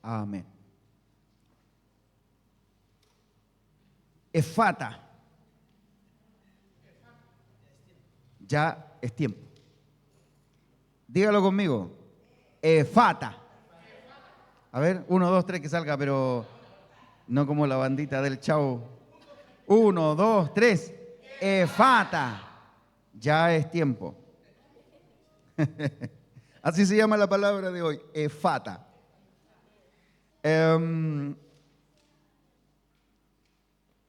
Amén. Efata. Ya es tiempo. Dígalo conmigo. Efata. A ver, 1, 2, 3 que salga, pero no como la bandita del Chavo. 1, 2, 3. Efata. Ya es tiempo. Así se llama la palabra de hoy. Efata.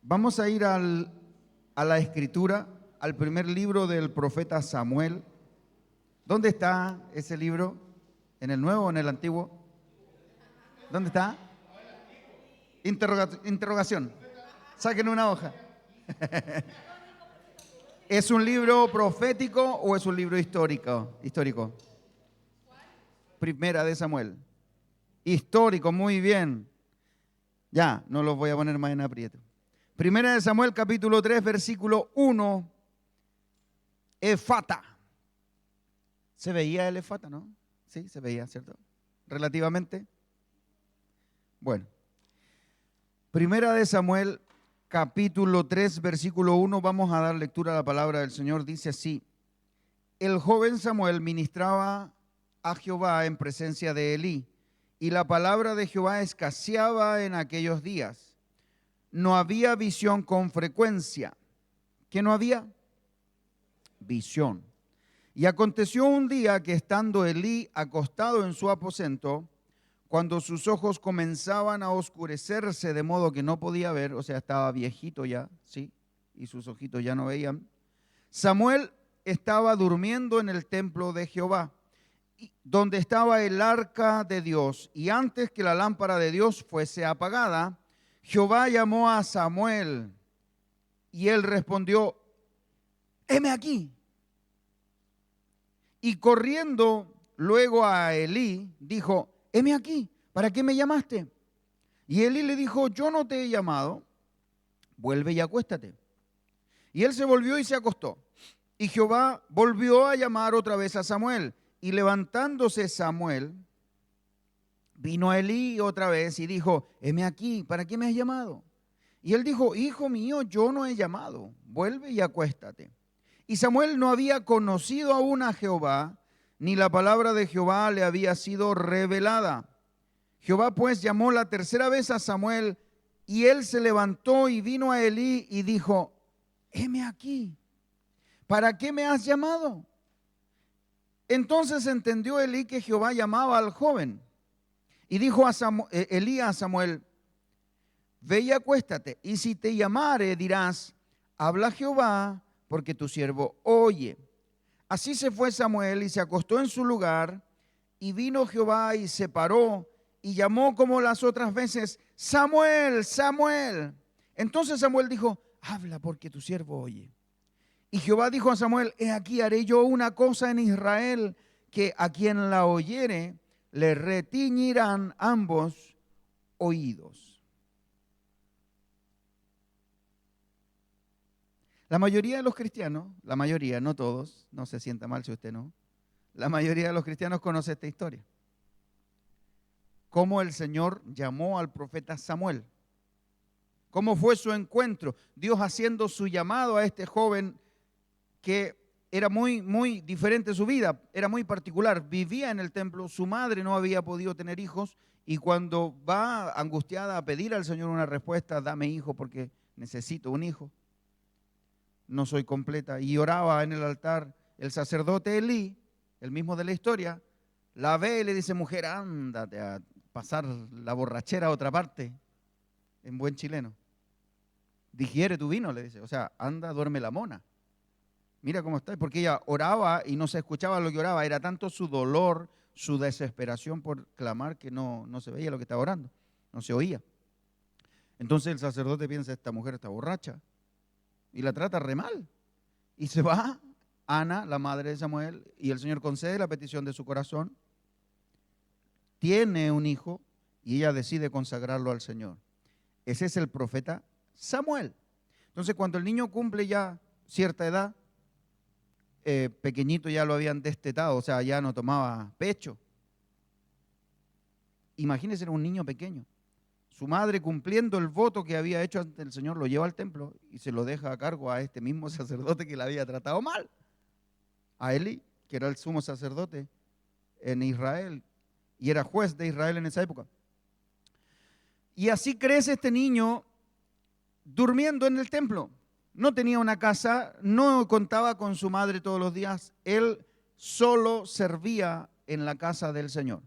Vamos a ir a la escritura, al primer libro del profeta Samuel. ¿Dónde está ese libro? ¿En el Nuevo o en el Antiguo? ¿Dónde está? Interrogación. Saquen una hoja. ¿Es un libro profético o es un libro histórico? Primera de Samuel. Histórico, muy bien. Ya, no los voy a poner más en aprieto. Primera de Samuel, capítulo 3, versículo 1. Efata. ¿Se veía el efata, no? Sí, se veía, ¿cierto? Relativamente. Bueno. Primera de Samuel, capítulo 3, versículo 1. Vamos a dar lectura a la palabra del Señor. Dice así. El joven Samuel ministraba a Jehová en presencia de Elí, y la palabra de Jehová escaseaba en aquellos días. No había visión con frecuencia. ¿Qué no había? Visión. Y aconteció un día que estando Elí acostado en su aposento, cuando sus ojos comenzaban a oscurecerse de modo que no podía ver, o sea, estaba viejito ya, ¿sí? Y sus ojitos ya no veían, Samuel estaba durmiendo en el templo de Jehová, donde estaba el arca de Dios, y antes que la lámpara de Dios fuese apagada, Jehová llamó a Samuel, y él respondió, heme aquí. Y corriendo luego a Elí, dijo, heme aquí, ¿para qué me llamaste? Y Elí le dijo, yo no te he llamado, vuelve y acuéstate. Y él se volvió y se acostó. Y Jehová volvió a llamar otra vez a Samuel. Y levantándose Samuel, vino a Elí otra vez y dijo, heme aquí, ¿para qué me has llamado? Y él dijo, hijo mío, yo no he llamado, vuelve y acuéstate. Y Samuel no había conocido aún a Jehová, ni la palabra de Jehová le había sido revelada. Jehová pues llamó la tercera vez a Samuel, y él se levantó y vino a Elí y dijo, heme aquí, ¿para qué me has llamado? Entonces entendió Elí que Jehová llamaba al joven, y dijo a Elí a Samuel, ve y acuéstate, y si te llamare dirás, habla Jehová, porque tu siervo oye. Así se fue Samuel y se acostó en su lugar, y vino Jehová y se paró, y llamó como las otras veces, Samuel, Samuel. Entonces Samuel dijo, habla porque tu siervo oye. Y Jehová dijo a Samuel, he aquí haré yo una cosa en Israel, que a quien la oyere le retiñirán ambos oídos. La mayoría de los cristianos, la mayoría, no todos, no se sienta mal si usted no, la mayoría de los cristianos conoce esta historia. Cómo el Señor llamó al profeta Samuel. Cómo fue su encuentro. Dios haciendo su llamado a este joven que era muy diferente su vida, era muy particular. Vivía en el templo, su madre no había podido tener hijos y cuando va angustiada a pedir al Señor una respuesta, dame hijo porque necesito un hijo. No soy completa. Y oraba en el altar. El sacerdote Elí, el mismo de la historia, la ve y le dice, mujer, ándate a pasar la borrachera a otra parte, en buen chileno. Digiere tu vino, le dice. O sea, anda, duerme la mona. Mira cómo está. Porque ella oraba y no se escuchaba lo que oraba. Era tanto su dolor, su desesperación por clamar que no se veía lo que estaba orando. No se oía. Entonces el sacerdote piensa, esta mujer está borracha. Y la trata re mal. Y se va Ana, la madre de Samuel, y el Señor concede la petición de su corazón. Tiene un hijo y ella decide consagrarlo al Señor. Ese es el profeta Samuel. Entonces, cuando el niño cumple ya cierta edad, pequeñito ya lo habían destetado, o sea, ya no tomaba pecho. Imagínese, era un niño pequeño. Su madre, cumpliendo el voto que había hecho ante el Señor, lo lleva al templo y se lo deja a cargo a este mismo sacerdote que le había tratado mal, a Elí, que era el sumo sacerdote en Israel y era juez de Israel en esa época. Y así crece este niño durmiendo en el templo. No tenía una casa, no contaba con su madre todos los días, él solo servía en la casa del Señor.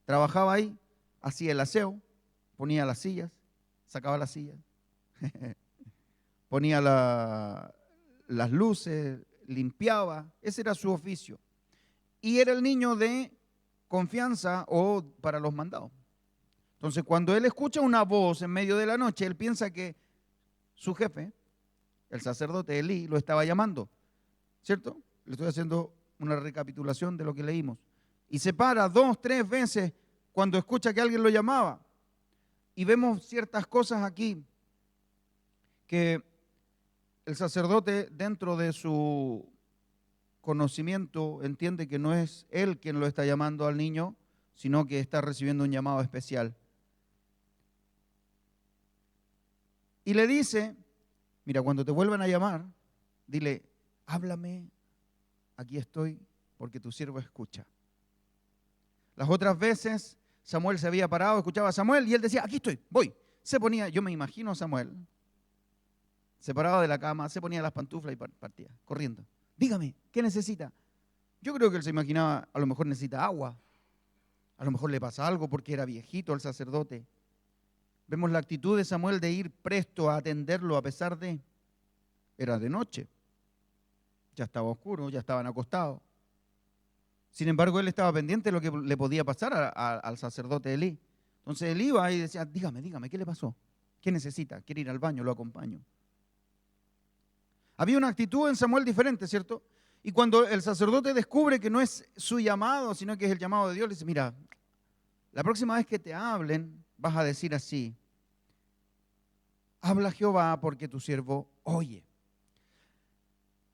Trabajaba ahí, hacía el aseo, ponía las sillas, sacaba las sillas, ponía las luces, limpiaba, ese era su oficio. Y era el niño de confianza o para los mandados. Entonces, cuando él escucha una voz en medio de la noche, él piensa que su jefe, el sacerdote Elí, lo estaba llamando, ¿cierto? Le estoy haciendo una recapitulación de lo que leímos. Y se para 2, 3 veces cuando escucha que alguien lo llamaba. Y vemos ciertas cosas aquí que el sacerdote, dentro de su conocimiento, entiende que no es él quien lo está llamando al niño, sino que está recibiendo un llamado especial. Y le dice, mira, cuando te vuelvan a llamar, dile, háblame, aquí estoy, porque tu siervo escucha. Las otras veces Samuel se había parado, escuchaba a Samuel y él decía, aquí estoy, voy. Se ponía, yo me imagino a Samuel, se paraba de la cama, se ponía las pantuflas y partía, corriendo. Dígame, ¿qué necesita? Yo creo que él se imaginaba, a lo mejor necesita agua, a lo mejor le pasa algo porque era viejito el sacerdote. Vemos la actitud de Samuel de ir presto a atenderlo a pesar de, era de noche, ya estaba oscuro, ya estaban acostados. Sin embargo, él estaba pendiente de lo que le podía pasar al sacerdote Elí. Entonces él iba y decía, dígame, ¿qué le pasó? ¿Qué necesita? ¿Quiere ir al baño? Lo acompaño. Había una actitud en Samuel diferente, ¿cierto? Y cuando el sacerdote descubre que no es su llamado, sino que es el llamado de Dios, le dice, mira, la próxima vez que te hablen, vas a decir así, habla Jehová porque tu siervo oye.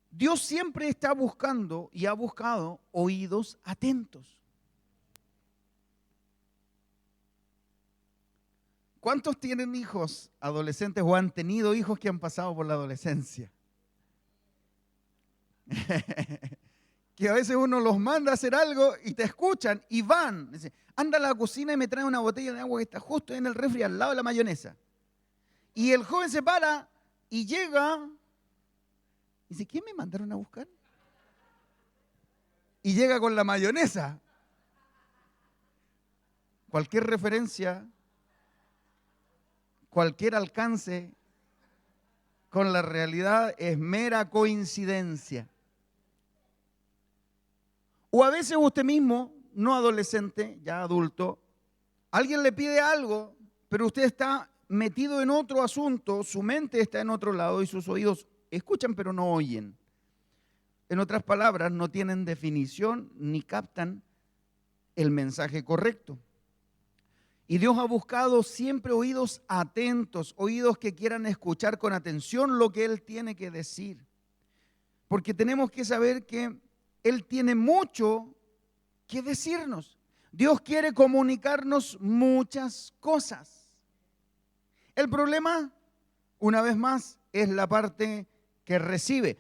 Dios siempre está buscando y ha buscado oídos atentos. ¿Cuántos tienen hijos adolescentes o han tenido hijos que han pasado por la adolescencia? Que a veces uno los manda a hacer algo y te escuchan y van. Dice, anda a la cocina y me trae una botella de agua que está justo en el refri al lado de la mayonesa. Y el joven se para y llega y dice, ¿quién me mandaron a buscar? Y llega con la mayonesa. Cualquier referencia, cualquier alcance con la realidad es mera coincidencia. O a veces usted mismo, no adolescente, ya adulto, alguien le pide algo, pero usted está metido en otro asunto, su mente está en otro lado y sus oídos escuchan pero no oyen. En otras palabras, no tienen definición ni captan el mensaje correcto. Y Dios ha buscado siempre oídos atentos, oídos que quieran escuchar con atención lo que Él tiene que decir. Porque tenemos que saber que Él tiene mucho que decirnos. Dios quiere comunicarnos muchas cosas. El problema, una vez más, es la parte que recibe.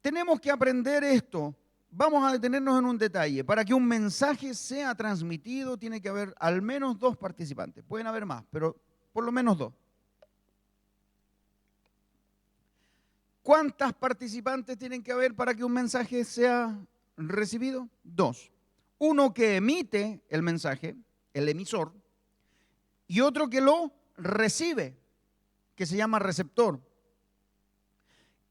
Tenemos que aprender esto. Vamos a detenernos en un detalle. Para que un mensaje sea transmitido, tiene que haber al menos 2 participantes. Pueden haber más, pero por lo menos 2. ¿Cuántas participantes tienen que haber para que un mensaje sea recibido? 2. Uno que emite el mensaje, el emisor, y otro que lo recibe, que se llama receptor.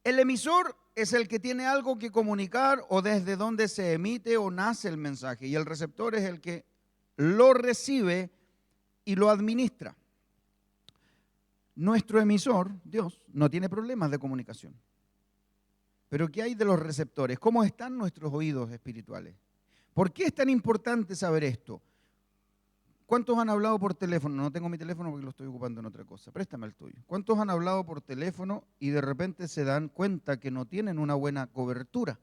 El emisor es el que tiene algo que comunicar o desde donde se emite o nace el mensaje, y el receptor es el que lo recibe y lo administra. Nuestro emisor, Dios, no tiene problemas de comunicación. Pero ¿qué hay de los receptores? ¿Cómo están nuestros oídos espirituales? ¿Por qué es tan importante saber esto? ¿Cuántos han hablado por teléfono? No tengo mi teléfono porque lo estoy ocupando en otra cosa. Préstame el tuyo. ¿Cuántos han hablado por teléfono y de repente se dan cuenta que no tienen una buena cobertura?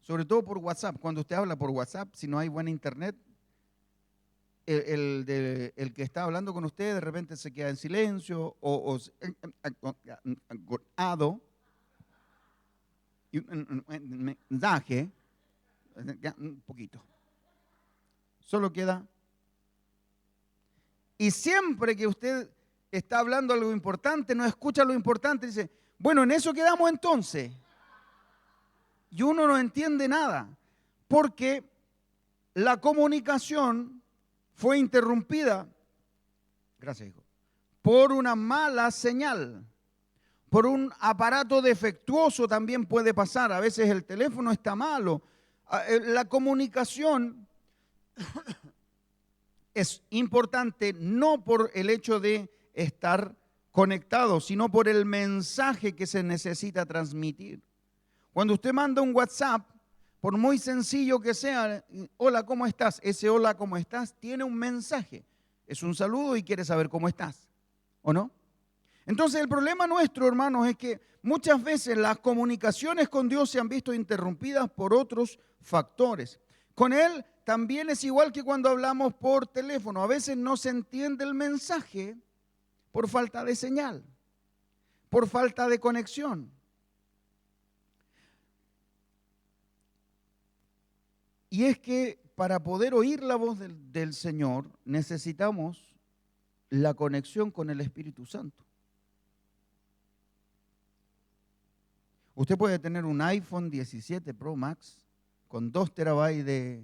Sobre todo por WhatsApp. Cuando usted habla por WhatsApp, si no hay buena internet, el que está hablando con usted de repente se queda en silencio o y un mensaje, un poquito. Solo queda. Y siempre que usted está hablando algo importante, no escucha lo importante, dice, bueno, en eso quedamos entonces. Y uno no entiende nada, porque la comunicación fue interrumpida, gracias hijo, por una mala señal, por un aparato defectuoso también puede pasar. A veces el teléfono está malo. La comunicación es importante no por el hecho de estar conectado, sino por el mensaje que se necesita transmitir. Cuando usted manda un WhatsApp, por muy sencillo que sea, hola, ¿cómo estás? Ese hola, ¿cómo estás? Tiene un mensaje. Es un saludo y quiere saber cómo estás, ¿o no? Entonces el problema nuestro, hermanos, es que muchas veces las comunicaciones con Dios se han visto interrumpidas por otros factores. Con Él también es igual que cuando hablamos por teléfono. A veces no se entiende el mensaje por falta de señal, por falta de conexión. Y es que para poder oír la voz del Señor necesitamos la conexión con el Espíritu Santo. Usted puede tener un iPhone 17 Pro Max con 2 terabytes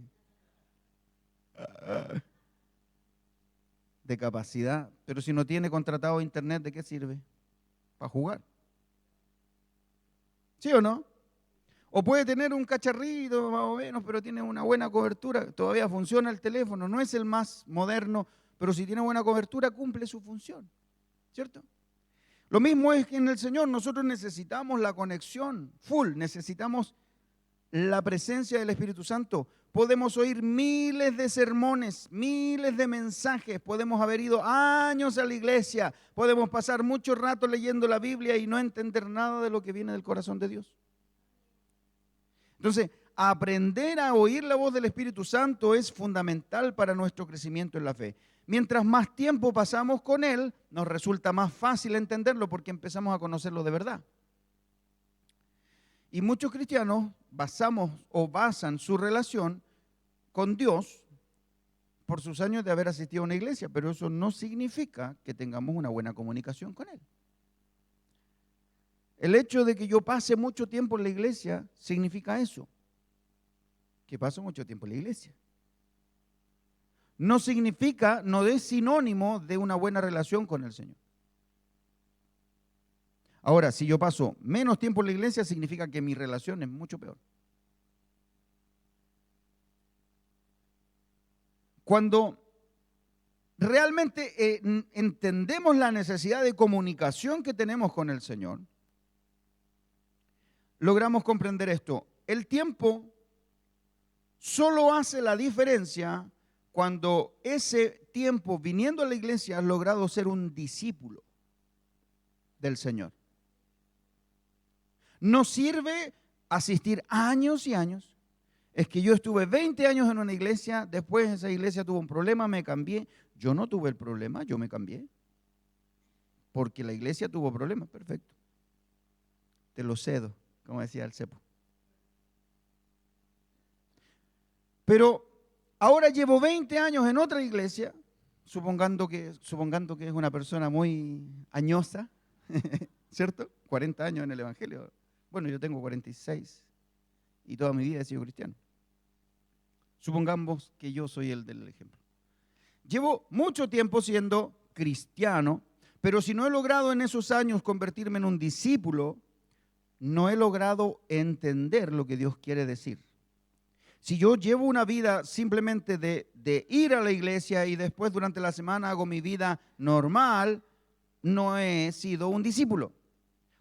de capacidad, pero si no tiene contratado internet, ¿de qué sirve? Para jugar. ¿Sí o no? O puede tener un cacharrito más o menos, pero tiene una buena cobertura, todavía funciona el teléfono, no es el más moderno, pero si tiene buena cobertura cumple su función, ¿cierto? Lo mismo es que en el Señor nosotros necesitamos la conexión full, necesitamos la presencia del Espíritu Santo. Podemos oír miles de sermones, miles de mensajes, podemos haber ido años a la iglesia, podemos pasar mucho rato leyendo la Biblia y no entender nada de lo que viene del corazón de Dios. Entonces, aprender a oír la voz del Espíritu Santo es fundamental para nuestro crecimiento en la fe. Mientras más tiempo pasamos con Él, nos resulta más fácil entenderlo porque empezamos a conocerlo de verdad. Y muchos cristianos basan su relación con Dios por sus años de haber asistido a una iglesia, pero eso no significa que tengamos una buena comunicación con Él. El hecho de que yo pase mucho tiempo en la iglesia significa eso, que paso mucho tiempo en la iglesia. No significa, no es sinónimo de una buena relación con el Señor. Ahora, si yo paso menos tiempo en la iglesia, significa que mi relación es mucho peor. Cuando realmente entendemos la necesidad de comunicación que tenemos con el Señor, logramos comprender esto. El tiempo solo hace la diferencia cuando ese tiempo viniendo a la iglesia has logrado ser un discípulo del Señor. No sirve asistir años y años. Es que yo estuve 20 años en una iglesia, después esa iglesia tuvo un problema, me cambié. Yo no tuve el problema, yo me cambié. Porque la iglesia tuvo problemas, perfecto. Te lo cedo, como decía el cepo. Pero ahora llevo 20 años en otra iglesia, supongando que es una persona muy añosa, ¿cierto? 40 años en el Evangelio. Bueno, yo tengo 46 y toda mi vida he sido cristiano. Supongamos que yo soy el del ejemplo. Llevo mucho tiempo siendo cristiano, pero si no he logrado en esos años convertirme en un discípulo, no he logrado entender lo que Dios quiere decir. Si yo llevo una vida simplemente de ir a la iglesia y después durante la semana hago mi vida normal, no he sido un discípulo.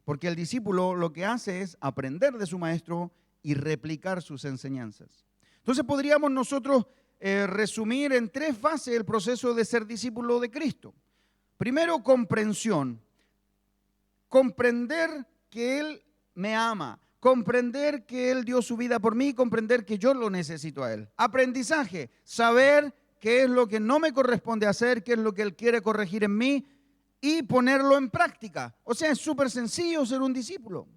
Porque el discípulo lo que hace es aprender de su maestro y replicar sus enseñanzas. Entonces podríamos nosotros resumir en 3 fases el proceso de ser discípulo de Cristo. Primero, comprensión. Comprender que Él me ama. Comprender que Él dio su vida por mí, comprender que yo lo necesito a Él. Aprendizaje, saber qué es lo que no me corresponde hacer, qué es lo que Él quiere corregir en mí y ponerlo en práctica. O sea, es súper sencillo ser un discípulo.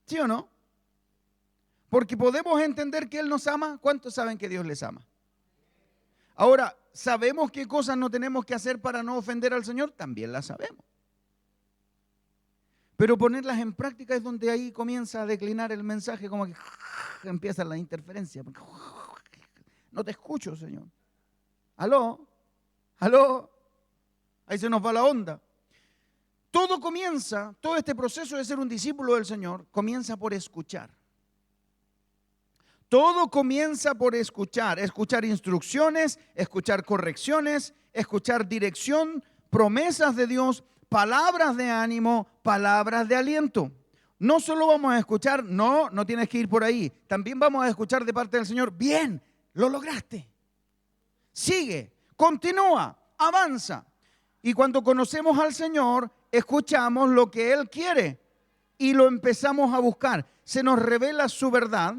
¿Sí o no? Porque podemos entender que Él nos ama. ¿Cuántos saben que Dios les ama? Ahora, ¿sabemos qué cosas no tenemos que hacer para no ofender al Señor? También las sabemos. Pero ponerlas en práctica es donde ahí comienza a declinar el mensaje, como que empieza la interferencia. No te escucho, Señor. ¿Aló? ¿Aló? Ahí se nos va la onda. Todo comienza, todo este proceso de ser un discípulo del Señor, comienza por escuchar. Todo comienza por escuchar instrucciones, escuchar correcciones, escuchar dirección, promesas de Dios, palabras de ánimo, palabras de aliento. No solo vamos a escuchar, no tienes que ir por ahí. También vamos a escuchar de parte del Señor, bien, lo lograste. Sigue, continúa, avanza. Y cuando conocemos al Señor, escuchamos lo que Él quiere y lo empezamos a buscar. Se nos revela su verdad.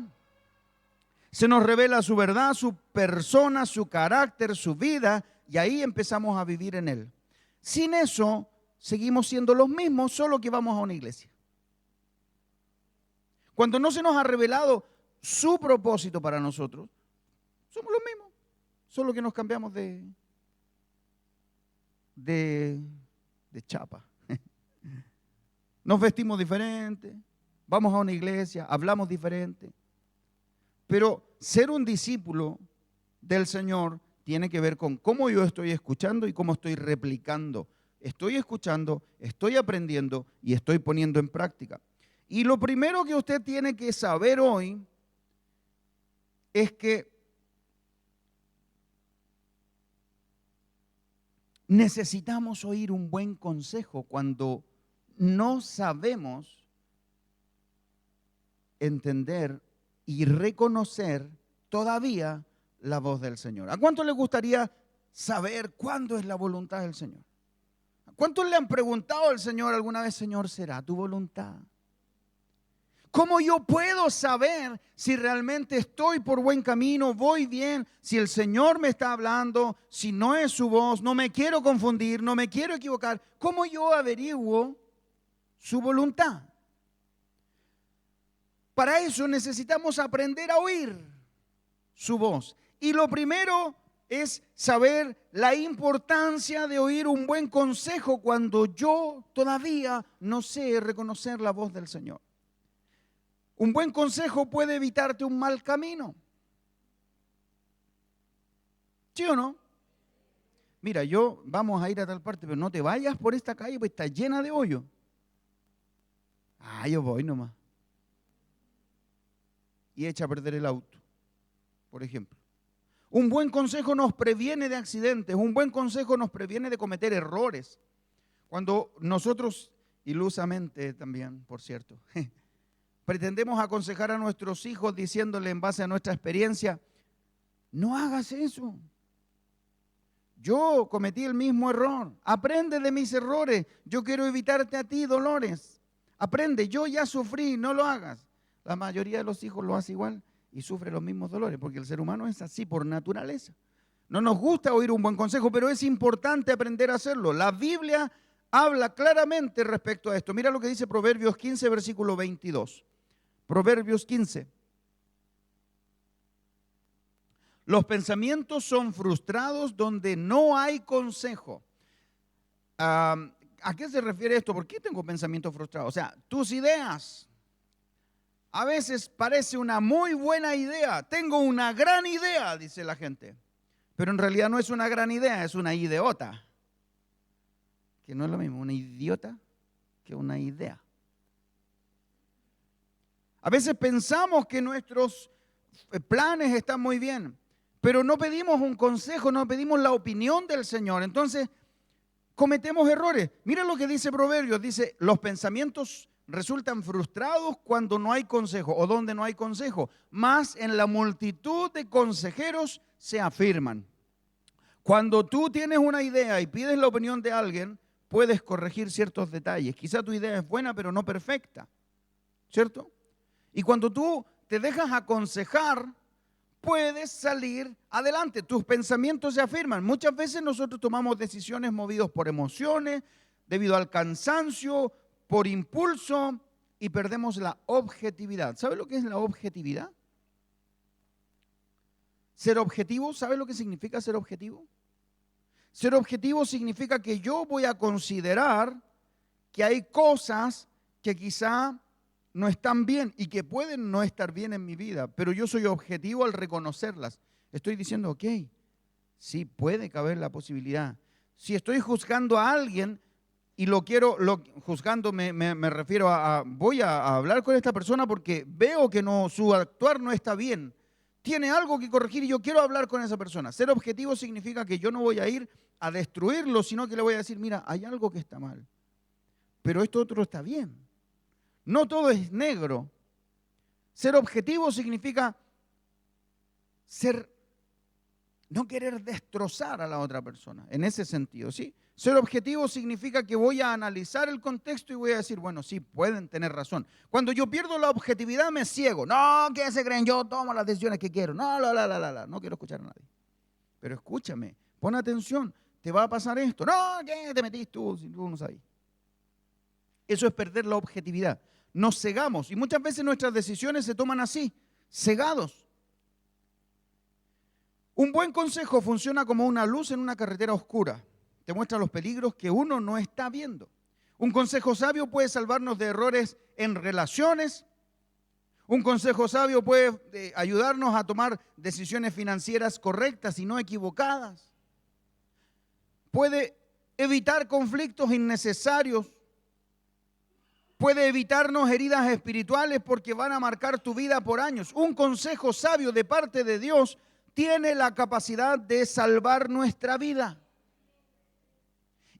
Se nos revela su verdad, su persona, su carácter, su vida, y ahí empezamos a vivir en Él. Sin eso, seguimos siendo los mismos, solo que vamos a una iglesia. Cuando no se nos ha revelado su propósito para nosotros, somos los mismos, solo que nos cambiamos de chapa. Nos vestimos diferente, vamos a una iglesia, hablamos diferente. Pero ser un discípulo del Señor tiene que ver con cómo yo estoy escuchando y cómo estoy replicando. Estoy escuchando, estoy aprendiendo y estoy poniendo en práctica. Y lo primero que usted tiene que saber hoy es que necesitamos oír un buen consejo cuando no sabemos entender y reconocer todavía la voz del Señor. ¿A cuánto le gustaría saber cuándo es la voluntad del Señor? ¿A cuántos le han preguntado al Señor alguna vez, Señor, será tu voluntad? ¿Cómo yo puedo saber si realmente estoy por buen camino, voy bien, si el Señor me está hablando, si no es su voz, no me quiero confundir, no me quiero equivocar? ¿Cómo yo averiguo su voluntad? Para eso necesitamos aprender a oír su voz. Y lo primero es saber la importancia de oír un buen consejo cuando yo todavía no sé reconocer la voz del Señor. Un buen consejo puede evitarte un mal camino. ¿Sí o no? Mira, vamos a ir a tal parte, pero no te vayas por esta calle, pues está llena de hoyo. Yo voy nomás. Y echa a perder el auto, por ejemplo. Un buen consejo nos previene de accidentes, un buen consejo nos previene de cometer errores. Cuando nosotros, ilusamente también, por cierto, pretendemos aconsejar a nuestros hijos diciéndole en base a nuestra experiencia, no hagas eso. Yo cometí el mismo error. Aprende de mis errores. Yo quiero evitarte a ti dolores. Aprende, yo ya sufrí, no lo hagas. La mayoría de los hijos lo hace igual y sufre los mismos dolores, porque el ser humano es así por naturaleza. No nos gusta oír un buen consejo, pero es importante aprender a hacerlo. La Biblia habla claramente respecto a esto. Mira lo que dice Proverbios 15, versículo 22. Proverbios 15. Los pensamientos son frustrados donde no hay consejo. ¿A qué se refiere esto? ¿Por qué tengo pensamientos frustrados? O sea, tus ideas. A veces parece una muy buena idea. Tengo una gran idea, dice la gente. Pero en realidad no es una gran idea, es una idiota. Que no es lo mismo, una idiota que una idea. A veces pensamos que nuestros planes están muy bien, pero no pedimos un consejo, no pedimos la opinión del Señor. Entonces, cometemos errores. Mira lo que dice Proverbios. Dice, los pensamientos resultan frustrados cuando no hay consejo o donde no hay consejo, más en la multitud de consejeros se afirman. Cuando tú tienes una idea y pides la opinión de alguien, puedes corregir ciertos detalles. Quizá tu idea es buena, pero no perfecta, ¿cierto? Y cuando tú te dejas aconsejar, puedes salir adelante. Tus pensamientos se afirman. Muchas veces nosotros tomamos decisiones movidos por emociones, debido al cansancio, por impulso, y perdemos la objetividad. ¿Sabe lo que es la objetividad? Ser objetivo, ¿sabe lo que significa ser objetivo? Ser objetivo significa que yo voy a considerar que hay cosas que quizá no están bien y que pueden no estar bien en mi vida, pero yo soy objetivo al reconocerlas. Estoy diciendo, ok, sí puede caber la posibilidad. Si estoy juzgando a alguien y juzgando me refiero voy a hablar con esta persona porque veo que su actuar no está bien. Tiene algo que corregir y yo quiero hablar con esa persona. Ser objetivo significa que yo no voy a ir a destruirlo, sino que le voy a decir, mira, hay algo que está mal, pero esto otro está bien. No todo es negro. Ser objetivo significa no querer destrozar a la otra persona, en ese sentido, ¿sí? Ser objetivo significa que voy a analizar el contexto y voy a decir, bueno, sí, pueden tener razón. Cuando yo pierdo la objetividad me ciego. No, ¿qué se creen? Yo tomo las decisiones que quiero. No, no quiero escuchar a nadie. Pero escúchame, pon atención, te va a pasar esto. No, ¿qué te metís tú si tú no sabes? Eso es perder la objetividad. Nos cegamos y muchas veces nuestras decisiones se toman así, cegados. Un buen consejo funciona como una luz en una carretera oscura. Te muestra los peligros que uno no está viendo. Un consejo sabio puede salvarnos de errores en relaciones. Un consejo sabio puede ayudarnos a tomar decisiones financieras correctas y no equivocadas. Puede evitar conflictos innecesarios. Puede evitarnos heridas espirituales porque van a marcar tu vida por años. Un consejo sabio de parte de Dios tiene la capacidad de salvar nuestra vida.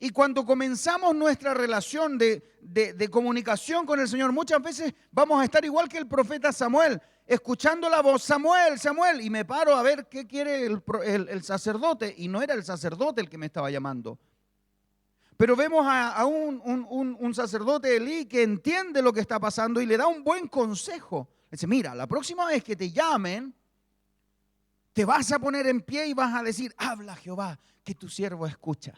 Y cuando comenzamos nuestra relación de comunicación con el Señor, muchas veces vamos a estar igual que el profeta Samuel, escuchando la voz, Samuel, Samuel, y me paro a ver qué quiere el sacerdote, y no era el sacerdote el que me estaba llamando. Pero vemos a un sacerdote Elí que entiende lo que está pasando y le da un buen consejo. Dice, mira, la próxima vez que te llamen, te vas a poner en pie y vas a decir, habla Jehová, que tu siervo escucha.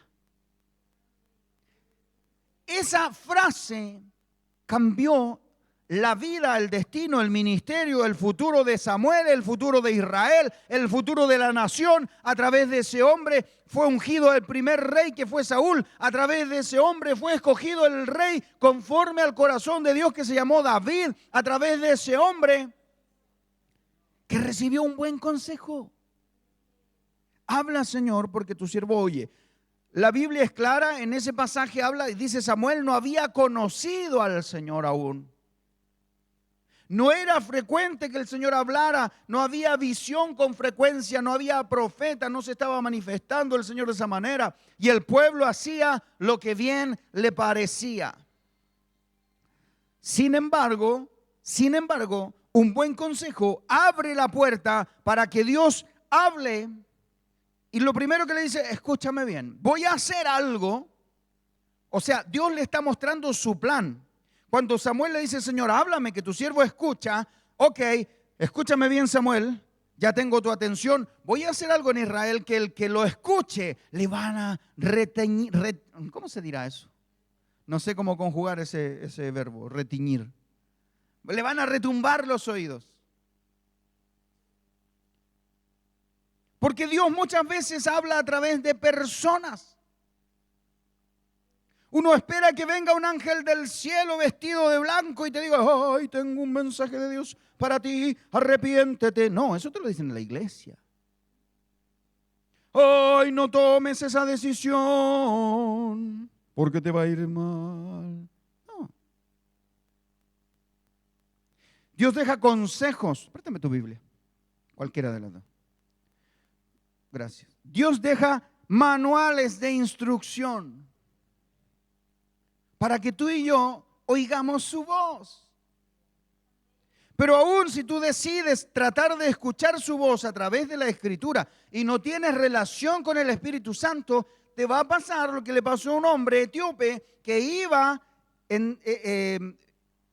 Esa frase cambió la vida, el destino, el ministerio, el futuro de Samuel, el futuro de Israel, el futuro de la nación. A través de ese hombre fue ungido el primer rey que fue Saúl. A través de ese hombre fue escogido el rey conforme al corazón de Dios que se llamó David. A través de ese hombre que recibió un buen consejo. Habla, Señor, porque tu siervo oye. La Biblia es clara, en ese pasaje habla y dice Samuel no había conocido al Señor aún. No era frecuente que el Señor hablara, no había visión con frecuencia, no había profeta, no se estaba manifestando el Señor de esa manera. Y el pueblo hacía lo que bien le parecía. Sin embargo, un buen consejo abre la puerta para que Dios hable. Y lo primero que le dice, escúchame bien, voy a hacer algo. O sea, Dios le está mostrando su plan. Cuando Samuel le dice, Señor, háblame que tu siervo escucha. Ok, escúchame bien, Samuel, ya tengo tu atención. Voy a hacer algo en Israel que el que lo escuche le van a reteñir. ¿Cómo se dirá eso? No sé cómo conjugar ese verbo, retiñir. Le van a retumbar los oídos. Porque Dios muchas veces habla a través de personas. Uno espera que venga un ángel del cielo vestido de blanco y te diga, ay, tengo un mensaje de Dios para ti, arrepiéntete. No, eso te lo dicen en la iglesia. Ay, no tomes esa decisión porque te va a ir mal. No. Dios deja consejos. Préstame tu Biblia, cualquiera de las dos. Gracias. Dios deja manuales de instrucción para que tú y yo oigamos su voz. Pero aún si tú decides tratar de escuchar su voz a través de la Escritura y no tienes relación con el Espíritu Santo, te va a pasar lo que le pasó a un hombre etíope que iba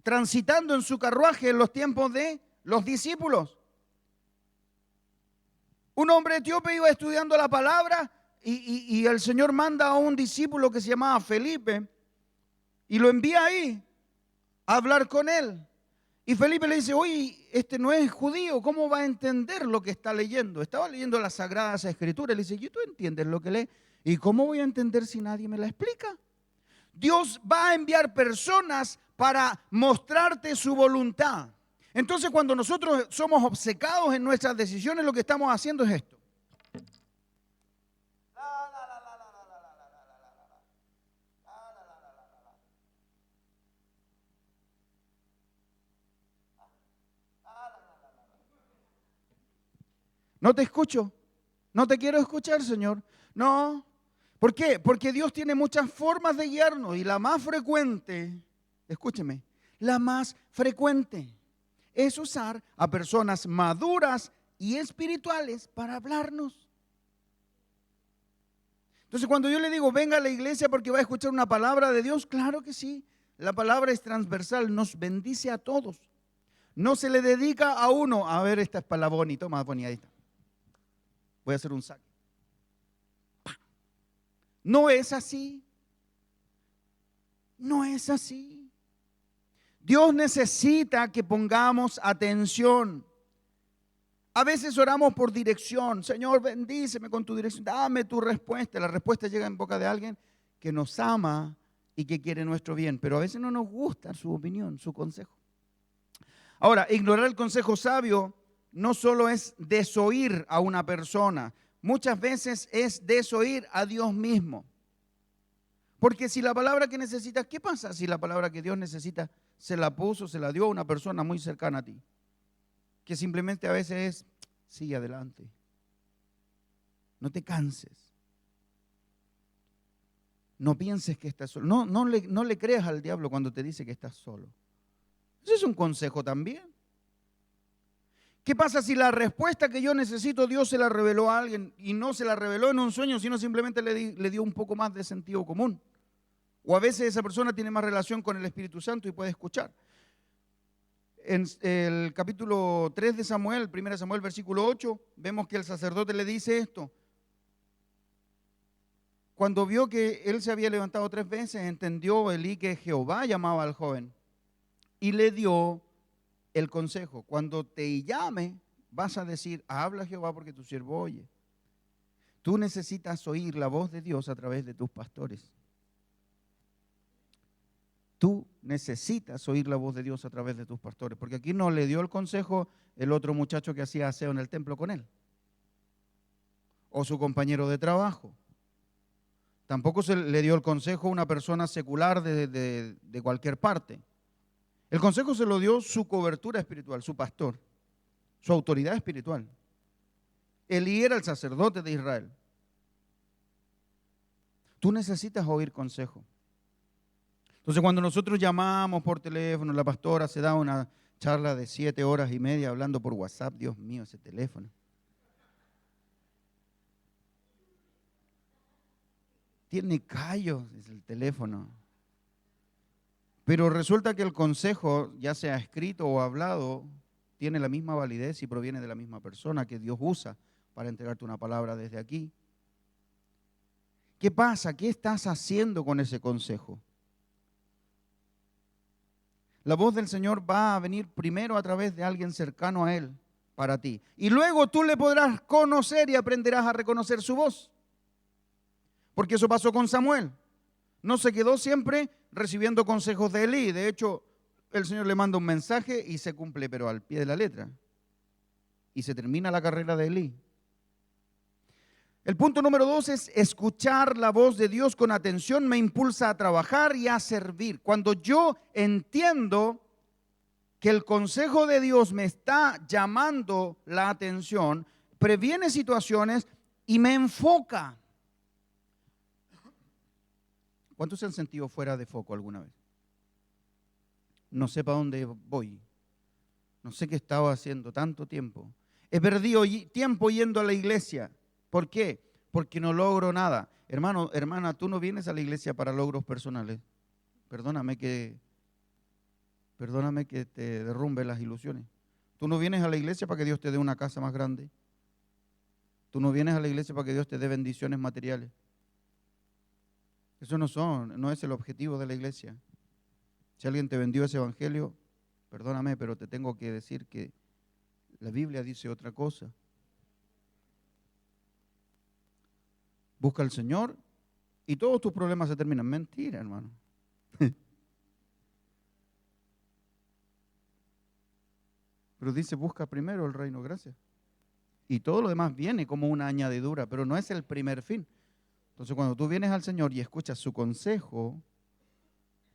transitando en su carruaje en los tiempos de los discípulos. Un hombre etíope iba estudiando la palabra y el Señor manda a un discípulo que se llamaba Felipe y lo envía ahí a hablar con él. Y Felipe le dice, oye, este no es judío, ¿cómo va a entender lo que está leyendo? Estaba leyendo las Sagradas Escrituras. Le dice, ¿y tú entiendes lo que lee? ¿Y cómo voy a entender si nadie me la explica? Dios va a enviar personas para mostrarte su voluntad. Entonces, cuando nosotros somos obcecados en nuestras decisiones, lo que estamos haciendo es esto. No te escucho, no te quiero escuchar, Señor. No. ¿Por qué? Porque Dios tiene muchas formas de guiarnos y la más frecuente, escúcheme, la más frecuente es usar a personas maduras y espirituales para hablarnos. Entonces, cuando yo le digo, venga a la iglesia porque va a escuchar una palabra de Dios, claro que sí. La palabra es transversal, nos bendice a todos. No se le dedica a uno, a ver, esta es para la Boni, toma Boni, ahí está. Voy a hacer un saque. No es así. No es así. Dios necesita que pongamos atención. A veces oramos por dirección. Señor, bendíceme con tu dirección. Dame tu respuesta. La respuesta llega en boca de alguien que nos ama y que quiere nuestro bien. Pero a veces no nos gusta su opinión, su consejo. Ahora, ignorar el consejo sabio no solo es desoír a una persona. Muchas veces es desoír a Dios mismo. Porque si la palabra que necesitas, ¿qué pasa si la palabra que Dios necesita se la puso, se la dio a una persona muy cercana a ti? Que simplemente a veces es, sigue adelante. No te canses. No pienses que estás solo. No le creas al diablo cuando te dice que estás solo. Eso es un consejo también. ¿Qué pasa si la respuesta que yo necesito Dios se la reveló a alguien y no se la reveló en un sueño, sino simplemente le dio un poco más de sentido común? O a veces esa persona tiene más relación con el Espíritu Santo y puede escuchar. En el capítulo 3 de Samuel, 1 Samuel, versículo 8, vemos que el sacerdote le dice esto. Cuando vio que él se había levantado 3 veces, entendió Elí que Jehová llamaba al joven y le dio el consejo. Cuando te llame, vas a decir, habla Jehová porque tu siervo oye. Tú necesitas oír la voz de Dios a través de tus pastores. Tú necesitas oír la voz de Dios a través de tus pastores, porque aquí no le dio el consejo el otro muchacho que hacía aseo en el templo con él, o su compañero de trabajo. Tampoco se le dio el consejo a una persona secular de cualquier parte. El consejo se lo dio su cobertura espiritual, su pastor, su autoridad espiritual. Elí era el sacerdote de Israel. Tú necesitas oír consejo. Entonces, cuando nosotros llamamos por teléfono, la pastora se da una charla de 7 horas y media hablando por WhatsApp. Dios mío, ese teléfono. Tiene callos, es el teléfono. Pero resulta que el consejo, ya sea escrito o hablado, tiene la misma validez y proviene de la misma persona que Dios usa para entregarte una palabra desde aquí. ¿Qué pasa? ¿Qué estás haciendo con ese consejo? La voz del Señor va a venir primero a través de alguien cercano a Él para ti. Y luego tú le podrás conocer y aprenderás a reconocer su voz. Porque eso pasó con Samuel. No se quedó siempre recibiendo consejos de Elí. De hecho, el Señor le manda un mensaje y se cumple, pero al pie de la letra. Y se termina la carrera de Elí. El punto número 2 es escuchar la voz de Dios con atención me impulsa a trabajar y a servir. Cuando yo entiendo que el consejo de Dios me está llamando la atención, previene situaciones y me enfoca. ¿Cuántos se han sentido fuera de foco alguna vez? No sé para dónde voy. No sé qué estaba haciendo tanto tiempo. He perdido tiempo yendo a la iglesia. ¿Por qué? Porque no logro nada. Hermano, hermana, tú no vienes a la iglesia para logros personales. Perdóname que te derrumbe las ilusiones. Tú no vienes a la iglesia para que Dios te dé una casa más grande. Tú no vienes a la iglesia para que Dios te dé bendiciones materiales. Eso no es el objetivo de la iglesia. Si alguien te vendió ese evangelio, perdóname, pero te tengo que decir que la Biblia dice otra cosa. Busca al Señor y todos tus problemas se terminan. Mentira, hermano. Pero dice, busca primero el reino, gracias. Y todo lo demás viene como una añadidura, pero no es el primer fin. Entonces, cuando tú vienes al Señor y escuchas su consejo,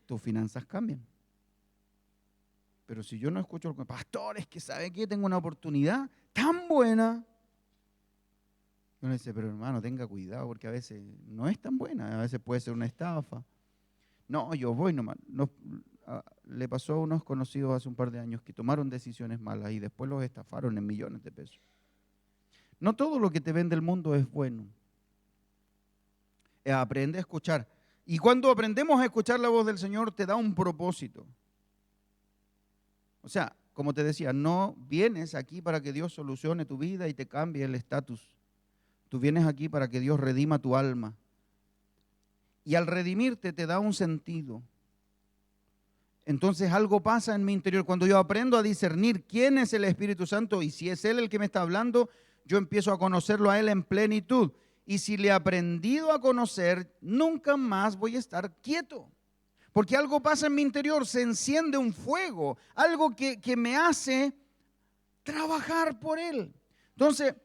tus finanzas cambian. Pero si yo no escucho, pastor, es que ¿sabe qué? Tengo una oportunidad tan buena. Uno dice, pero hermano, tenga cuidado, porque a veces no es tan buena, a veces puede ser una estafa. No, yo voy nomás. No, le pasó a unos conocidos hace un par de años que tomaron decisiones malas y después los estafaron en millones de pesos. No todo lo que te vende el mundo es bueno. Aprende a escuchar. Y cuando aprendemos a escuchar la voz del Señor, te da un propósito. O sea, como te decía, no vienes aquí para que Dios solucione tu vida y te cambie el estatus. Tú vienes aquí para que Dios redima tu alma. Y al redimirte te da un sentido. Entonces algo pasa en mi interior. Cuando yo aprendo a discernir quién es el Espíritu Santo y si es Él el que me está hablando, yo empiezo a conocerlo a Él en plenitud. Y si le he aprendido a conocer, nunca más voy a estar quieto. Porque algo pasa en mi interior, se enciende un fuego, algo que me hace trabajar por Él. Entonces,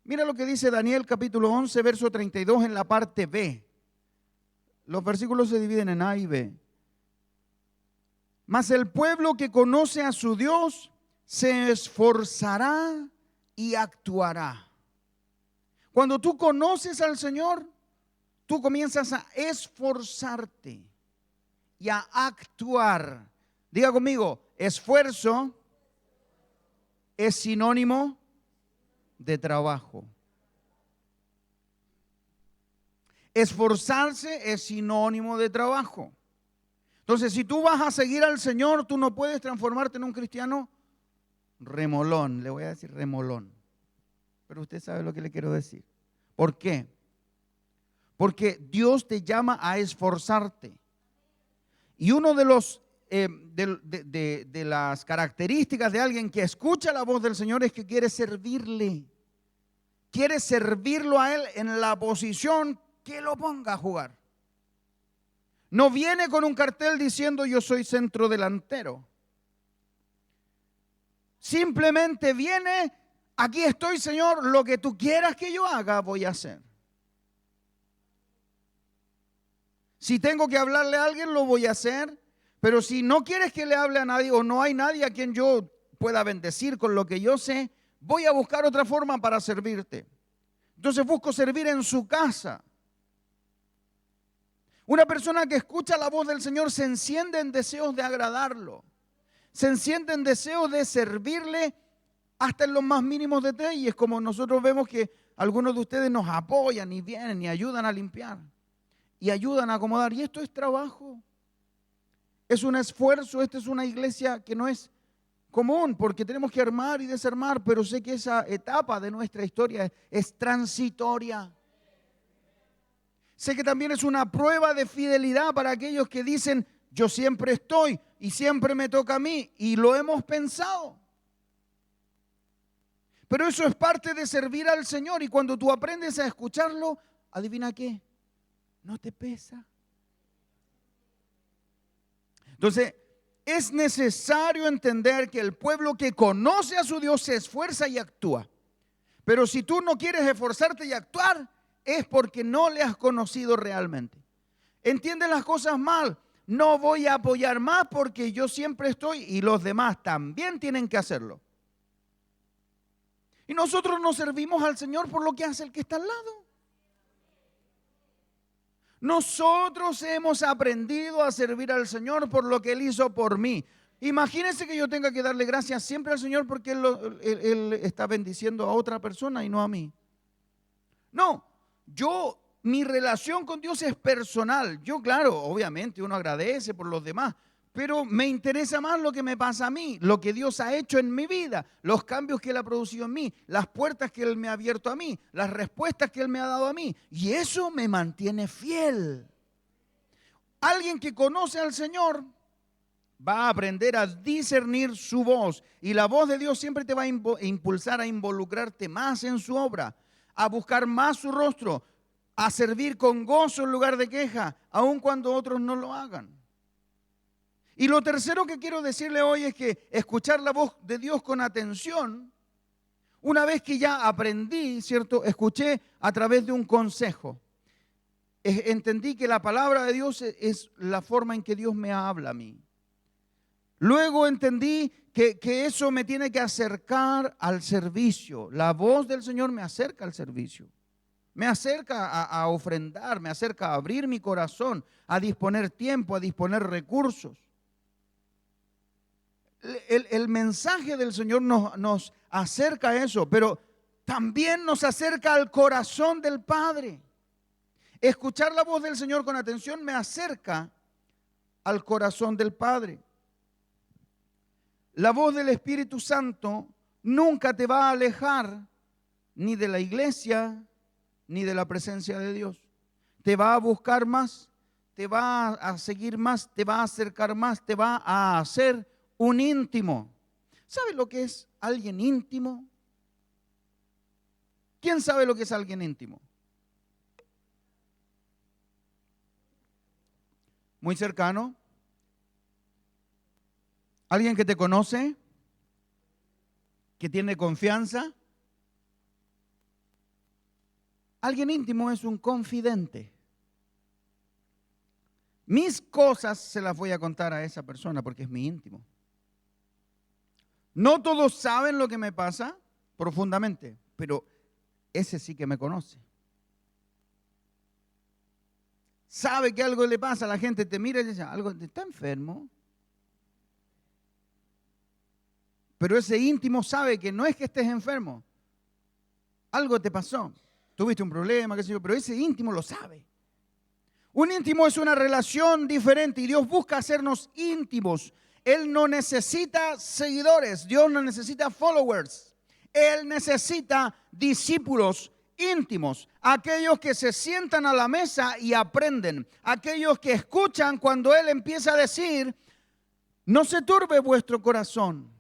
mira lo que dice Daniel capítulo 11, verso 32 en la parte B. Los versículos se dividen en A y B. Mas el pueblo que conoce a su Dios se esforzará y actuará. Cuando tú conoces al Señor, tú comienzas a esforzarte y a actuar. Diga conmigo, esfuerzo es sinónimo de trabajo. Esforzarse es sinónimo de trabajo. Entonces, si tú vas a seguir al Señor, tú no puedes transformarte en un cristiano remolón. Le voy a decir remolón. Pero usted sabe lo que le quiero decir. ¿Por qué? Porque Dios te llama a esforzarte. Y uno de los de las características de alguien que escucha la voz del Señor es que quiere servirle. Quiere servirlo a Él en la posición que lo ponga a jugar. No viene con un cartel diciendo yo soy centro delantero. Simplemente viene, aquí estoy, Señor, lo que tú quieras que yo haga, voy a hacer. Si tengo que hablarle a alguien, lo voy a hacer. Pero si no quieres que le hable a nadie o no hay nadie a quien yo pueda bendecir con lo que yo sé, voy a buscar otra forma para servirte. Entonces busco servir en su casa. Una persona que escucha la voz del Señor se enciende en deseos de agradarlo. Se enciende en deseos de servirle hasta en los más mínimos detalles, como nosotros vemos que algunos de ustedes nos apoyan y vienen y ayudan a limpiar y ayudan a acomodar. Y esto es trabajo, es un esfuerzo. Esta es una iglesia que no es común porque tenemos que armar y desarmar, pero sé que esa etapa de nuestra historia es transitoria. Sé que también es una prueba de fidelidad para aquellos que dicen, yo siempre estoy y siempre me toca a mí, y lo hemos pensado. Pero eso es parte de servir al Señor, y cuando tú aprendes a escucharlo, adivina qué, no te pesa. Entonces, es necesario entender que el pueblo que conoce a su Dios se esfuerza y actúa. Pero si tú no quieres esforzarte y actuar, es porque no le has conocido realmente. Entiendes las cosas mal. No voy a apoyar más porque yo siempre estoy y los demás también tienen que hacerlo. Y nosotros nos servimos al Señor por lo que hace el que está al lado. Nosotros hemos aprendido a servir al Señor por lo que Él hizo por mí. Imagínense que yo tenga que darle gracias siempre al Señor porque Él está bendiciendo a otra persona y no a mí. No, mi relación con Dios es personal. Yo, claro, obviamente uno agradece por los demás, pero me interesa más lo que me pasa a mí, lo que Dios ha hecho en mi vida, los cambios que Él ha producido en mí, las puertas que Él me ha abierto a mí, las respuestas que Él me ha dado a mí. Y eso me mantiene fiel. Alguien que conoce al Señor va a aprender a discernir su voz. Y la voz de Dios siempre te va a impulsar a involucrarte más en su obra, a buscar más su rostro, a servir con gozo en lugar de queja, aun cuando otros no lo hagan. Y lo tercero que quiero decirle hoy es que escuchar la voz de Dios con atención, una vez que ya aprendí, ¿cierto? Escuché a través de un consejo. Entendí que la palabra de Dios es la forma en que Dios me habla a mí. Luego entendí que eso me tiene que acercar al servicio. La voz del Señor me acerca al servicio. Me acerca a ofrendar, me acerca a abrir mi corazón, a disponer tiempo, a disponer recursos. El mensaje del Señor nos acerca a eso, pero también nos acerca al corazón del Padre. Escuchar la voz del Señor con atención me acerca al corazón del Padre. La voz del Espíritu Santo nunca te va a alejar ni de la iglesia ni de la presencia de Dios. Te va a buscar más, te va a seguir más, te va a acercar más, te va a hacer un íntimo. ¿Sabe lo que es alguien íntimo? ¿Quién sabe lo que es alguien íntimo? Muy cercano. ¿Alguien que te conoce? ¿Que tiene confianza? Alguien íntimo es un confidente. Mis cosas se las voy a contar a esa persona porque es mi íntimo. No todos saben lo que me pasa profundamente, pero ese sí que me conoce. Sabe que algo le pasa, la gente te mira y dice, algo está enfermo. Pero ese íntimo sabe que no es que estés enfermo. Algo te pasó. Tuviste un problema, qué sé yo, pero ese íntimo lo sabe. Un íntimo es una relación diferente y Dios busca hacernos íntimos. Él no necesita seguidores, Dios no necesita followers. Él necesita discípulos íntimos, aquellos que se sientan a la mesa y aprenden, aquellos que escuchan cuando Él empieza a decir, no se turbe vuestro corazón.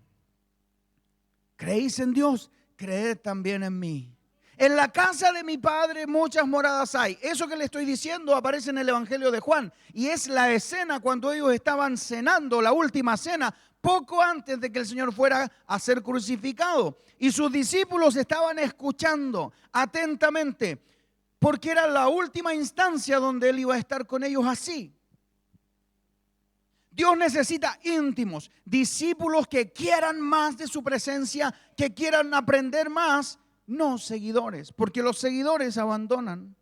¿Creéis en Dios? Creed también en mí. En la casa de mi Padre muchas moradas hay. Eso que le estoy diciendo aparece en el Evangelio de Juan. Y es la escena cuando ellos estaban cenando, la última cena, poco antes de que el Señor fuera a ser crucificado. Y sus discípulos estaban escuchando atentamente, porque era la última instancia donde Él iba a estar con ellos así. Dios necesita íntimos, discípulos que quieran más de su presencia, que quieran aprender más, no seguidores, porque los seguidores abandonan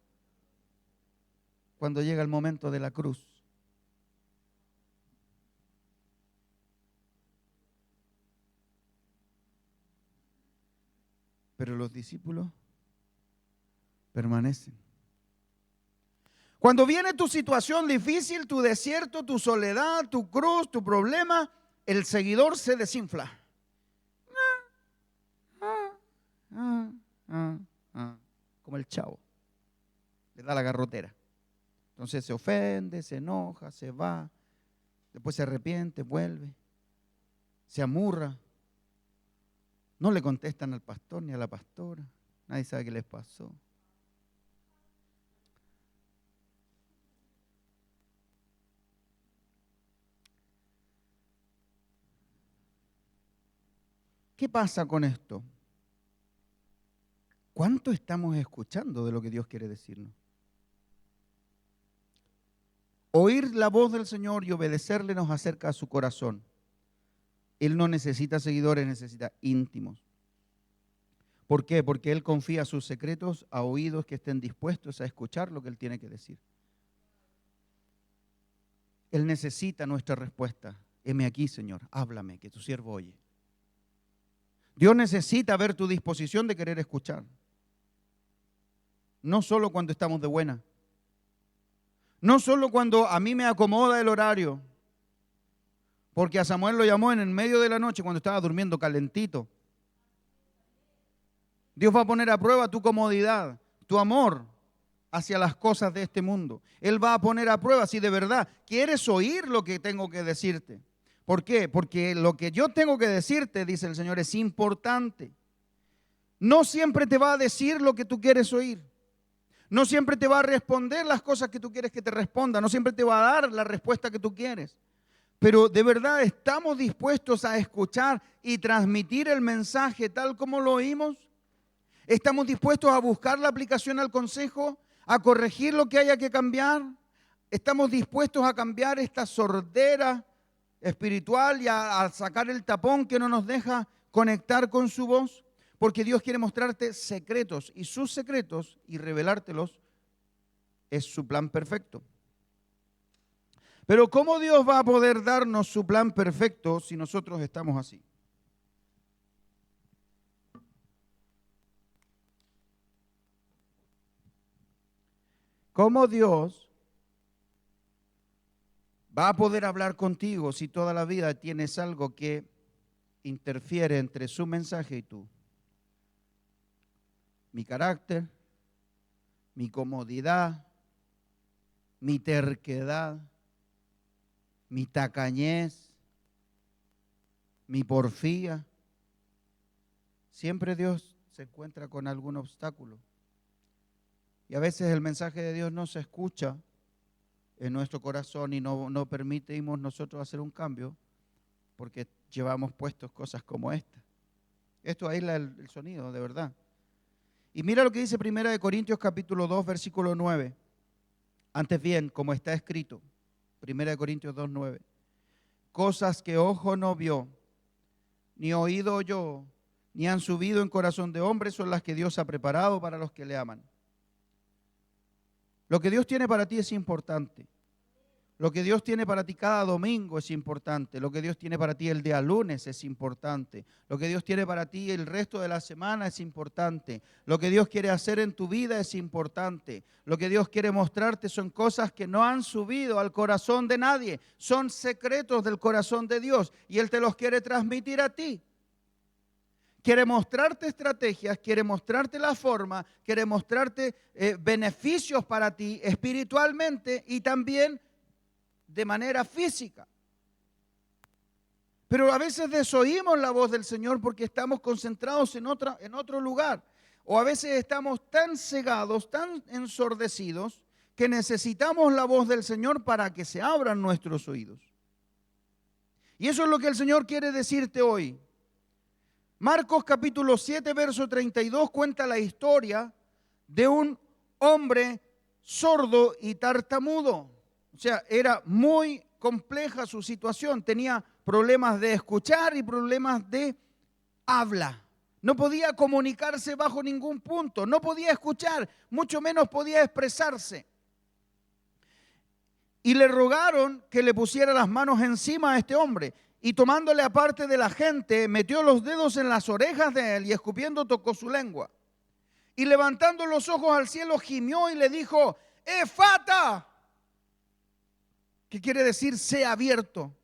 cuando llega el momento de la cruz. Pero los discípulos permanecen. Cuando viene tu situación difícil, tu desierto, tu soledad, tu cruz, tu problema, el seguidor se desinfla. Como el chavo. Le da la garrotera. Entonces se ofende, se enoja, se va. Después se arrepiente, vuelve. Se amurra. No le contestan al pastor ni a la pastora. Nadie sabe qué les pasó. ¿Qué pasa con esto? ¿Cuánto estamos escuchando de lo que Dios quiere decirnos? Oír la voz del Señor y obedecerle nos acerca a su corazón. Él no necesita seguidores, necesita íntimos. ¿Por qué? Porque Él confía sus secretos a oídos que estén dispuestos a escuchar lo que Él tiene que decir. Él necesita nuestra respuesta. Heme aquí, Señor, háblame, que tu siervo oye. Dios necesita ver tu disposición de querer escuchar. No solo cuando estamos de buena. No solo cuando a mí me acomoda el horario. Porque a Samuel lo llamó en el medio de la noche cuando estaba durmiendo calentito. Dios va a poner a prueba tu comodidad, tu amor hacia las cosas de este mundo. Él va a poner a prueba si de verdad quieres oír lo que tengo que decirte. ¿Por qué? Porque lo que yo tengo que decirte, dice el Señor, es importante. No siempre te va a decir lo que tú quieres oír. No siempre te va a responder las cosas que tú quieres que te responda. No siempre te va a dar la respuesta que tú quieres. Pero de verdad estamos dispuestos a escuchar y transmitir el mensaje tal como lo oímos. ¿Estamos dispuestos a buscar la aplicación al consejo? ¿A corregir lo que haya que cambiar? ¿Estamos dispuestos a cambiar esta sordera espiritual y a sacar el tapón que no nos deja conectar con su voz? Porque Dios quiere mostrarte secretos y sus secretos y revelártelos es su plan perfecto. Pero ¿cómo Dios va a poder darnos su plan perfecto si nosotros estamos así? ¿Cómo Dios va a poder hablar contigo si toda la vida tienes algo que interfiere entre su mensaje y tú? Mi carácter, mi comodidad, mi terquedad, mi tacañez, mi porfía. Siempre Dios se encuentra con algún obstáculo. Y a veces el mensaje de Dios no se escucha en nuestro corazón y no permitimos nosotros hacer un cambio porque llevamos puestos cosas como esta. Esto aísla el sonido, de verdad. Y mira lo que dice 1 Corintios capítulo 2, versículo 9. Antes bien, como está escrito, 1 Corintios 2, 9. Cosas que ojo no vio, ni oído oyó, ni han subido en corazón de hombre son las que Dios ha preparado para los que le aman. Lo que Dios tiene para ti es importante. Lo que Dios tiene para ti cada domingo es importante. Lo que Dios tiene para ti el día lunes es importante. Lo que Dios tiene para ti el resto de la semana es importante. Lo que Dios quiere hacer en tu vida es importante. Lo que Dios quiere mostrarte son cosas que no han subido al corazón de nadie. Son secretos del corazón de Dios y Él te los quiere transmitir a ti. Quiere mostrarte estrategias, quiere mostrarte la forma, quiere mostrarte beneficios para ti espiritualmente y también de manera física. Pero a veces desoímos la voz del Señor porque estamos concentrados en otro lugar. O a veces estamos tan cegados, tan ensordecidos, que necesitamos la voz del Señor para que se abran nuestros oídos. Y eso es lo que el Señor quiere decirte hoy. Marcos capítulo 7, verso 32 cuenta la historia de un hombre sordo y tartamudo. O sea, era muy compleja su situación. Tenía problemas de escuchar y problemas de habla. No podía comunicarse bajo ningún punto. No podía escuchar, mucho menos podía expresarse. Y le rogaron que le pusiera las manos encima a este hombre. Y tomándole aparte de la gente, metió los dedos en las orejas de él y escupiendo tocó su lengua. Y levantando los ojos al cielo gimió y le dijo, ¡Efata! ¿Qué quiere decir? Sea abierto.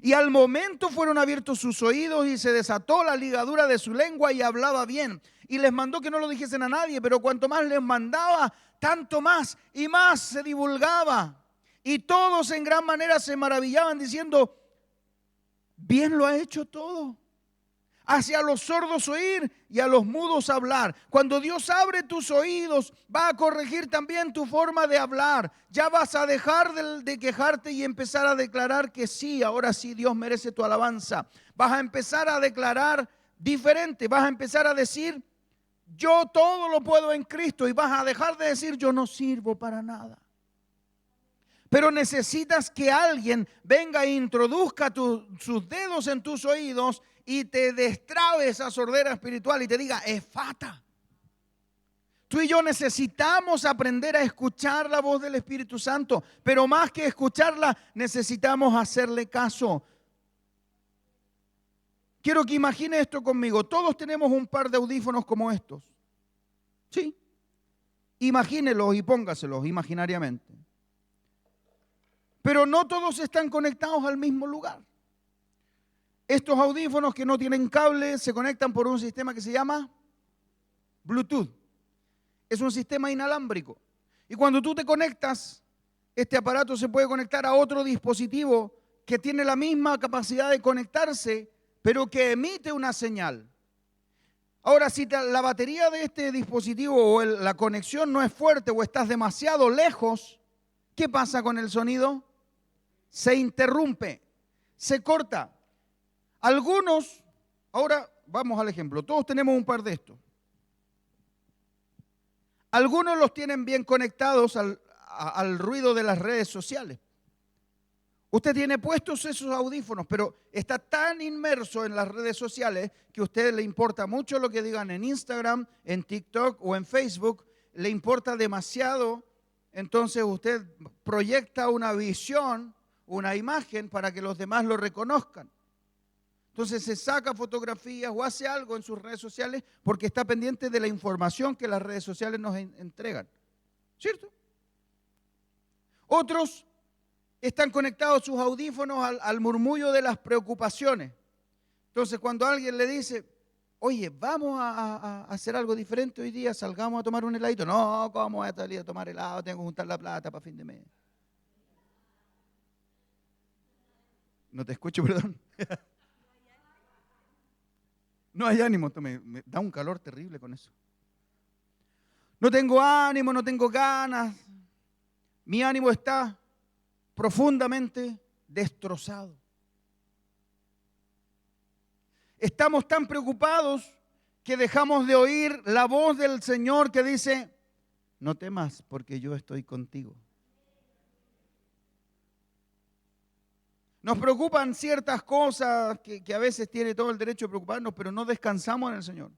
Y al momento fueron abiertos sus oídos y se desató la ligadura de su lengua y hablaba bien. Y les mandó que no lo dijesen a nadie, pero cuanto más les mandaba, tanto más y más se divulgaba. Y todos en gran manera se maravillaban diciendo, bien lo ha hecho todo. Hacia los sordos oír y a los mudos hablar. Cuando Dios abre tus oídos, va a corregir también tu forma de hablar. Ya vas a dejar de quejarte y empezar a declarar que sí, ahora sí Dios merece tu alabanza. Vas a empezar a declarar diferente. Vas a empezar a decir, yo todo lo puedo en Cristo. Y vas a dejar de decir, yo no sirvo para nada. Pero necesitas que alguien venga e introduzca sus dedos en tus oídos y te destrabe esa sordera espiritual y te diga, efata. Tú y yo necesitamos aprender a escuchar la voz del Espíritu Santo, pero más que escucharla, necesitamos hacerle caso. Quiero que imagine esto conmigo. Todos tenemos un par de audífonos como estos. Sí. Imagínelos y póngaselos imaginariamente. Pero no todos están conectados al mismo lugar. Estos audífonos que no tienen cable se conectan por un sistema que se llama Bluetooth. Es un sistema inalámbrico. Y cuando tú te conectas, este aparato se puede conectar a otro dispositivo que tiene la misma capacidad de conectarse, pero que emite una señal. Ahora, si la batería de este dispositivo o la conexión no es fuerte o estás demasiado lejos, ¿qué pasa con el sonido? Se interrumpe, se corta. Algunos, ahora vamos al ejemplo, todos tenemos un par de estos. Algunos los tienen bien conectados al ruido de las redes sociales. Usted tiene puestos esos audífonos, pero está tan inmerso en las redes sociales que a usted le importa mucho lo que digan en Instagram, en TikTok o en Facebook. Le importa demasiado, entonces usted proyecta una visión, una imagen para que los demás lo reconozcan. Entonces se saca fotografías o hace algo en sus redes sociales porque está pendiente de la información que las redes sociales nos entregan. ¿Cierto? Otros están conectados sus audífonos al murmullo de las preocupaciones. Entonces cuando alguien le dice, oye, vamos a hacer algo diferente hoy día, salgamos a tomar un heladito. No, ¿cómo voy a salir a tomar helado? Tengo que juntar la plata para fin de mes. No te escucho, perdón. No hay ánimo, me da un calor terrible con eso. No tengo ánimo, no tengo ganas. Mi ánimo está profundamente destrozado. Estamos tan preocupados que dejamos de oír la voz del Señor que dice, no temas porque yo estoy contigo. Nos preocupan ciertas cosas que a veces tiene todo el derecho de preocuparnos, pero no descansamos en el Señor.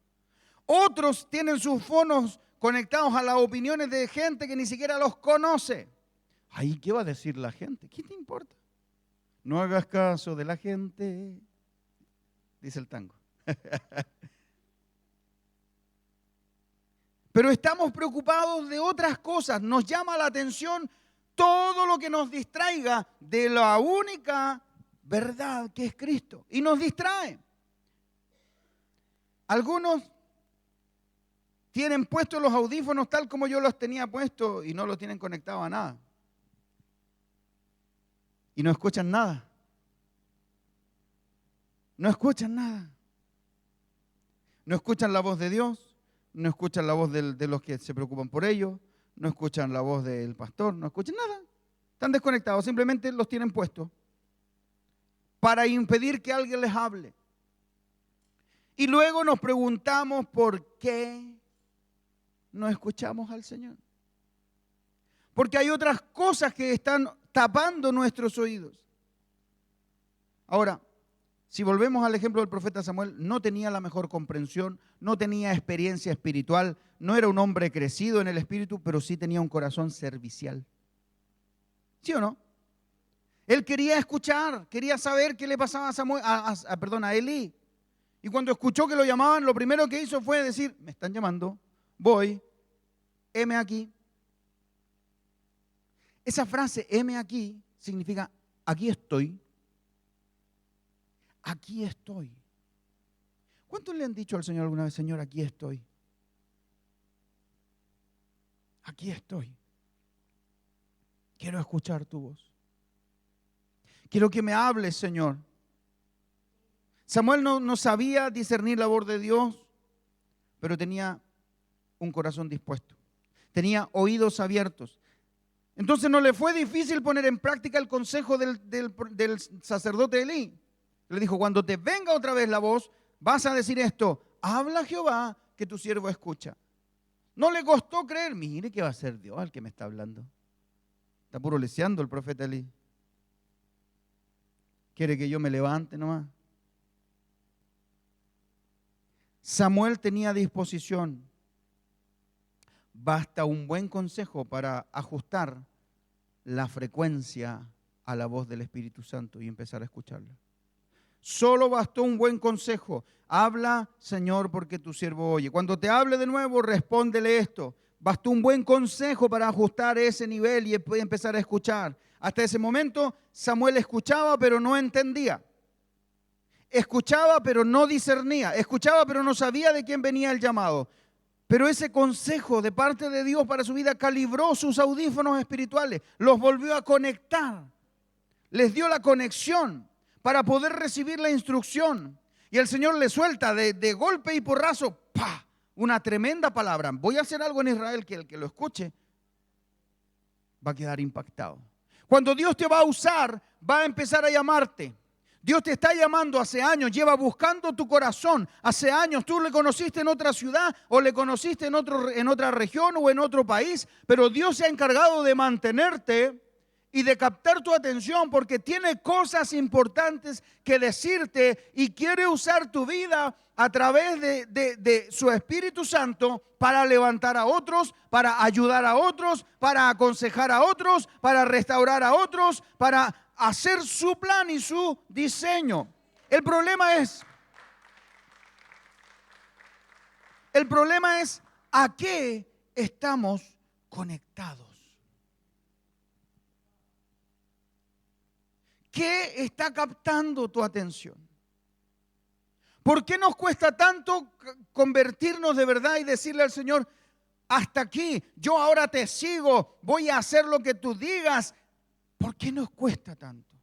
Otros tienen sus fonos conectados a las opiniones de gente que ni siquiera los conoce. Ay, ¿qué va a decir la gente? ¿Qué te importa? No hagas caso de la gente, dice el tango. Pero estamos preocupados de otras cosas. Nos llama la atención todo lo que nos distraiga de la única verdad que es Cristo. Y nos distrae. Algunos tienen puestos los audífonos tal como yo los tenía puestos y no los tienen conectados a nada. Y no escuchan nada. No escuchan nada. No escuchan la voz de Dios, no escuchan la voz de los que se preocupan por ellos, no escuchan la voz del pastor, no escuchan nada. Están desconectados, simplemente los tienen puestos para impedir que alguien les hable. Y luego nos preguntamos por qué no escuchamos al Señor. Porque hay otras cosas que están tapando nuestros oídos. Ahora, si volvemos al ejemplo del profeta Samuel, no tenía la mejor comprensión, no tenía experiencia espiritual, no era un hombre crecido en el espíritu, pero sí tenía un corazón servicial. ¿Sí o no? Él quería escuchar, quería saber qué le pasaba a Samuel, a Elí. Y cuando escuchó que lo llamaban, lo primero que hizo fue decir, me están llamando, voy, heme aquí. Esa frase, heme aquí, significa, aquí estoy. Aquí estoy. ¿Cuántos le han dicho al Señor alguna vez, Señor, aquí estoy? Aquí estoy. Quiero escuchar tu voz. Quiero que me hables, Señor. Samuel no sabía discernir la voz de Dios, pero tenía un corazón dispuesto. Tenía oídos abiertos. Entonces no le fue difícil poner en práctica el consejo del sacerdote Elí. Le dijo, cuando te venga otra vez la voz, vas a decir esto, habla Jehová, que tu siervo escucha. No le costó creer, mire que va a ser Dios el que me está hablando. Está puro leseando el profeta Elí. ¿Quiere que yo me levante nomás? Samuel tenía disposición. Basta un buen consejo para ajustar la frecuencia a la voz del Espíritu Santo y empezar a escucharla. Solo bastó un buen consejo. Habla, Señor, porque tu siervo oye. Cuando te hable de nuevo, respóndele esto. Bastó un buen consejo para ajustar ese nivel y empezar a escuchar. Hasta ese momento, Samuel escuchaba, pero no entendía. escuchaba pero no discernía, escuchaba pero no sabía de quién venía el llamado. Pero ese consejo de parte de Dios para su vida calibró sus audífonos espirituales, los volvió a conectar, les dio la conexión para poder recibir la instrucción. Y el Señor le suelta de golpe y porrazo, ¡pah!, una tremenda palabra. Voy a hacer algo en Israel que el que lo escuche va a quedar impactado. Cuando Dios te va a usar, va a empezar a llamarte. Dios te está llamando hace años, lleva buscando tu corazón. Hace años tú le conociste en otra ciudad o le conociste en otra región o en otro país, pero Dios se ha encargado de mantenerte y de captar tu atención porque tiene cosas importantes que decirte y quiere usar tu vida a través de su Espíritu Santo para levantar a otros, para ayudar a otros, para aconsejar a otros, para restaurar a otros, para hacer su plan y su diseño. El problema es a qué estamos conectados. ¿Qué está captando tu atención? ¿Por qué nos cuesta tanto convertirnos de verdad y decirle al Señor, hasta aquí, yo ahora te sigo, voy a hacer lo que tú digas? ¿Por qué nos cuesta tanto?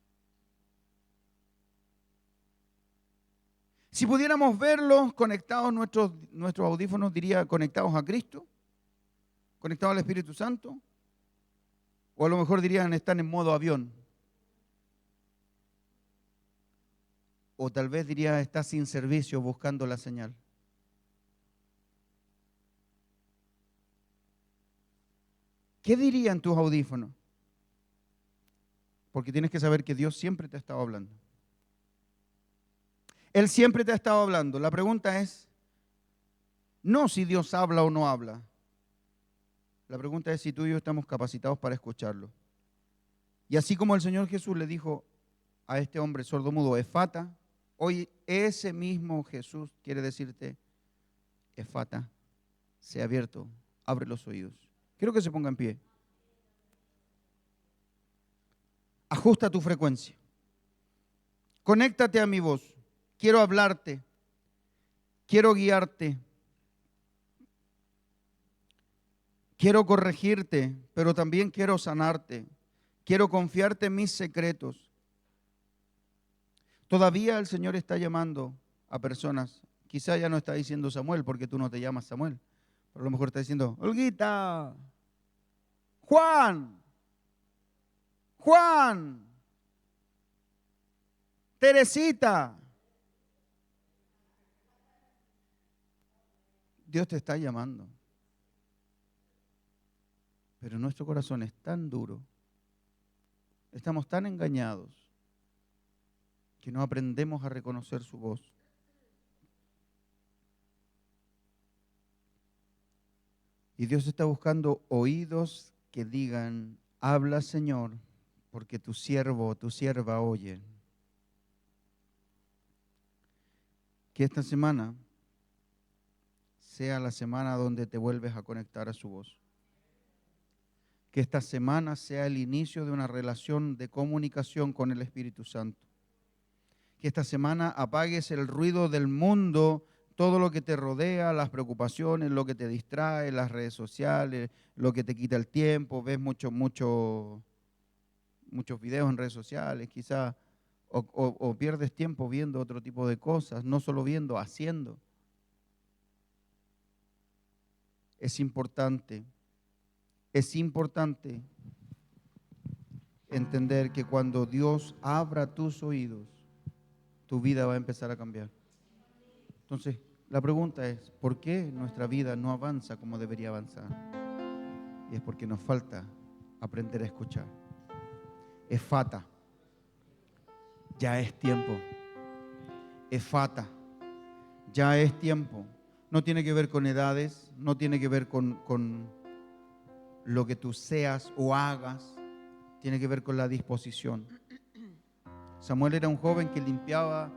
Si pudiéramos verlos conectados, nuestros audífonos diría conectados a Cristo, conectados al Espíritu Santo, o a lo mejor dirían están en modo avión. O tal vez diría está sin servicio buscando la señal. ¿Qué dirían tus audífonos? Porque tienes que saber que Dios siempre te ha estado hablando. Él siempre te ha estado hablando. La pregunta es, no si Dios habla o no habla. La pregunta es si tú y yo estamos capacitados para escucharlo. Y así como el Señor Jesús le dijo a este hombre sordomudo, Efata, hoy ese mismo Jesús quiere decirte, Efata, sea abierto, abre los oídos. Quiero que se ponga en pie. Ajusta tu frecuencia. Conéctate a mi voz. Quiero hablarte. Quiero guiarte. Quiero corregirte, pero también quiero sanarte. Quiero confiarte en mis secretos. Todavía el Señor está llamando a personas. Quizá ya no está diciendo Samuel, porque tú no te llamas Samuel. Pero a lo mejor está diciendo, Olguita, Juan, Teresita. Dios te está llamando. Pero nuestro corazón es tan duro, estamos tan engañados, que no aprendemos a reconocer su voz. Y Dios está buscando oídos que digan, habla Señor, porque tu siervo o tu sierva oye. Que esta semana sea la semana donde te vuelves a conectar a su voz. Que esta semana sea el inicio de una relación de comunicación con el Espíritu Santo. Que esta semana apagues el ruido del mundo, todo lo que te rodea, las preocupaciones, lo que te distrae, las redes sociales, lo que te quita el tiempo. Ves muchos videos en redes sociales, quizás, o pierdes tiempo viendo otro tipo de cosas, no solo viendo, haciendo. Es importante entender que cuando Dios abra tus oídos, tu vida va a empezar a cambiar. Entonces, la pregunta es, ¿por qué nuestra vida no avanza como debería avanzar? Y es porque nos falta aprender a escuchar. Efata, ya es tiempo. Efata, ya es tiempo. No tiene que ver con edades, no tiene que ver con lo que tú seas o hagas, tiene que ver con la disposición. Samuel era un joven que limpiaba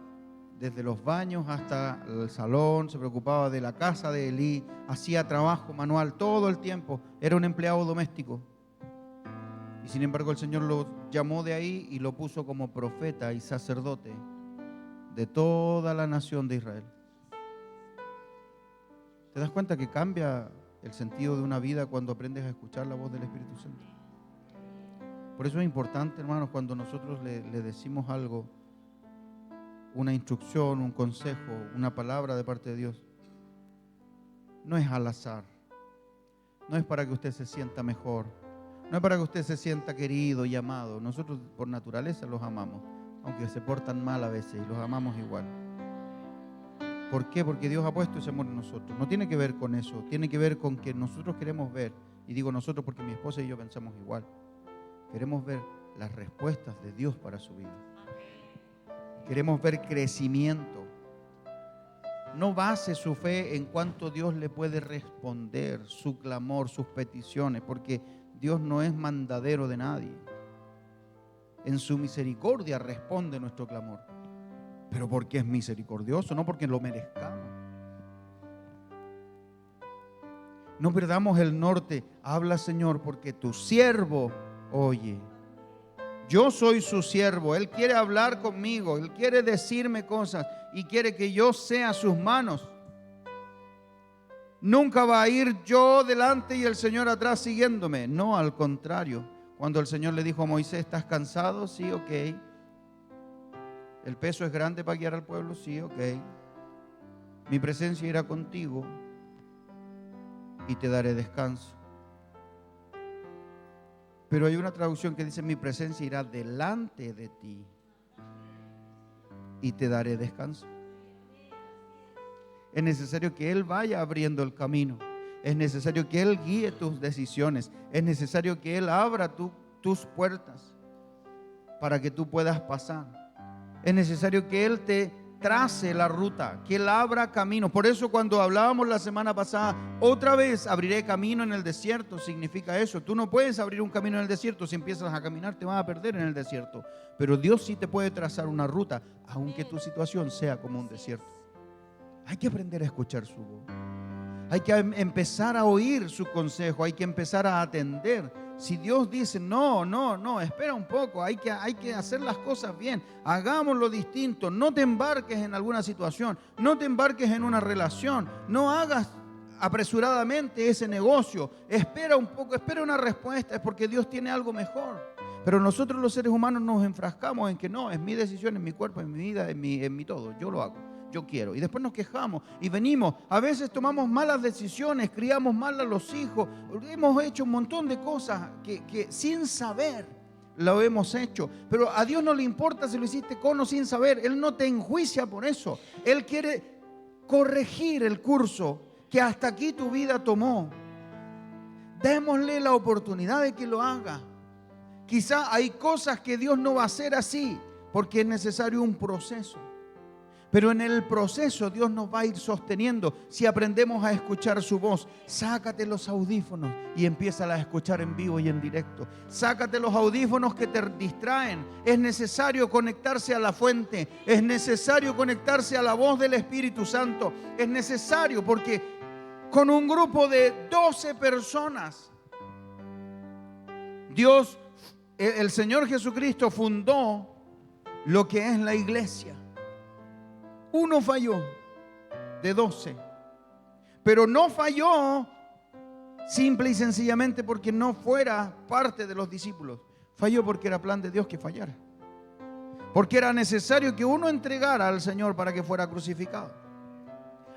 desde los baños hasta el salón, se preocupaba de la casa de Elí, hacía trabajo manual todo el tiempo, era un empleado doméstico. Y sin embargo el Señor lo llamó de ahí y lo puso como profeta y sacerdote de toda la nación de Israel. ¿Te das cuenta que cambia el sentido de una vida cuando aprendes a escuchar la voz del Espíritu Santo? Por eso es importante, hermanos, cuando nosotros le decimos algo, una instrucción, un consejo, una palabra de parte de Dios, no es al azar, no es para que usted se sienta mejor, no es para que usted se sienta querido y amado. Nosotros por naturaleza los amamos, aunque se portan mal a veces, y los amamos igual. ¿Por qué? Porque Dios ha puesto ese amor en nosotros. No tiene que ver con eso, tiene que ver con que nosotros queremos ver, y digo nosotros porque mi esposa y yo pensamos igual, queremos ver las respuestas de Dios para su vida. Queremos ver crecimiento. No base su fe en cuánto Dios le puede responder, su clamor, sus peticiones, porque Dios no es mandadero de nadie. En su misericordia responde nuestro clamor, pero porque es misericordioso, no porque lo merezcamos. No perdamos el norte. Habla, Señor, porque tu siervo oye. Yo soy su siervo, Él quiere hablar conmigo, Él quiere decirme cosas y quiere que yo sea sus manos. Nunca va a ir yo delante y el Señor atrás siguiéndome. No, al contrario. Cuando el Señor le dijo a Moisés, ¿estás cansado? Sí, ok. ¿El peso es grande para guiar al pueblo? Sí, ok. Mi presencia irá contigo y te daré descanso. Pero hay una traducción que dice, mi presencia irá delante de ti y te daré descanso. Es necesario que Él vaya abriendo el camino. Es necesario que Él guíe tus decisiones. Es necesario que Él abra tus puertas para que tú puedas pasar. Es necesario que Él te trace la ruta, que Él abra camino. Por eso cuando hablábamos la semana pasada, otra vez abriré camino en el desierto, significa eso. Tú no puedes abrir un camino en el desierto. Si empiezas a caminar te vas a perder en el desierto. Pero Dios sí te puede trazar una ruta, aunque tu situación sea como un desierto. Hay que aprender a escuchar su voz. Hay que empezar a oír su consejo. Hay que empezar a atender. Si Dios dice, no, espera un poco, hay que hacer las cosas bien, hagámoslo distinto, no te embarques en alguna situación, no te embarques en una relación, no hagas apresuradamente ese negocio, espera un poco, espera una respuesta, es porque Dios tiene algo mejor. Pero nosotros los seres humanos nos enfrascamos en que no, es mi decisión, es mi cuerpo, es mi vida, es mi todo, yo lo hago. Yo quiero. Y después nos quejamos y venimos. A veces tomamos malas decisiones, criamos mal a los hijos. Hemos hecho un montón de cosas que sin saber lo hemos hecho. Pero a Dios no le importa si lo hiciste con o sin saber. Él no te enjuicia por eso. Él quiere corregir el curso que hasta aquí tu vida tomó. Démosle la oportunidad de que lo haga. Quizá hay cosas que Dios no va a hacer así porque es necesario un proceso. Pero en el proceso Dios nos va a ir sosteniendo si aprendemos a escuchar su voz. Sácate los audífonos y empieza a escuchar en vivo y en directo. Sácate los audífonos que te distraen. Es necesario conectarse a la fuente. Es necesario conectarse a la voz del Espíritu Santo. Es necesario porque con un grupo de 12 personas, Dios, el Señor Jesucristo fundó lo que es la iglesia. Uno falló de 12, pero no falló simple y sencillamente porque no fuera parte de los discípulos. Falló porque era plan de Dios que fallara, porque era necesario que uno entregara al Señor para que fuera crucificado.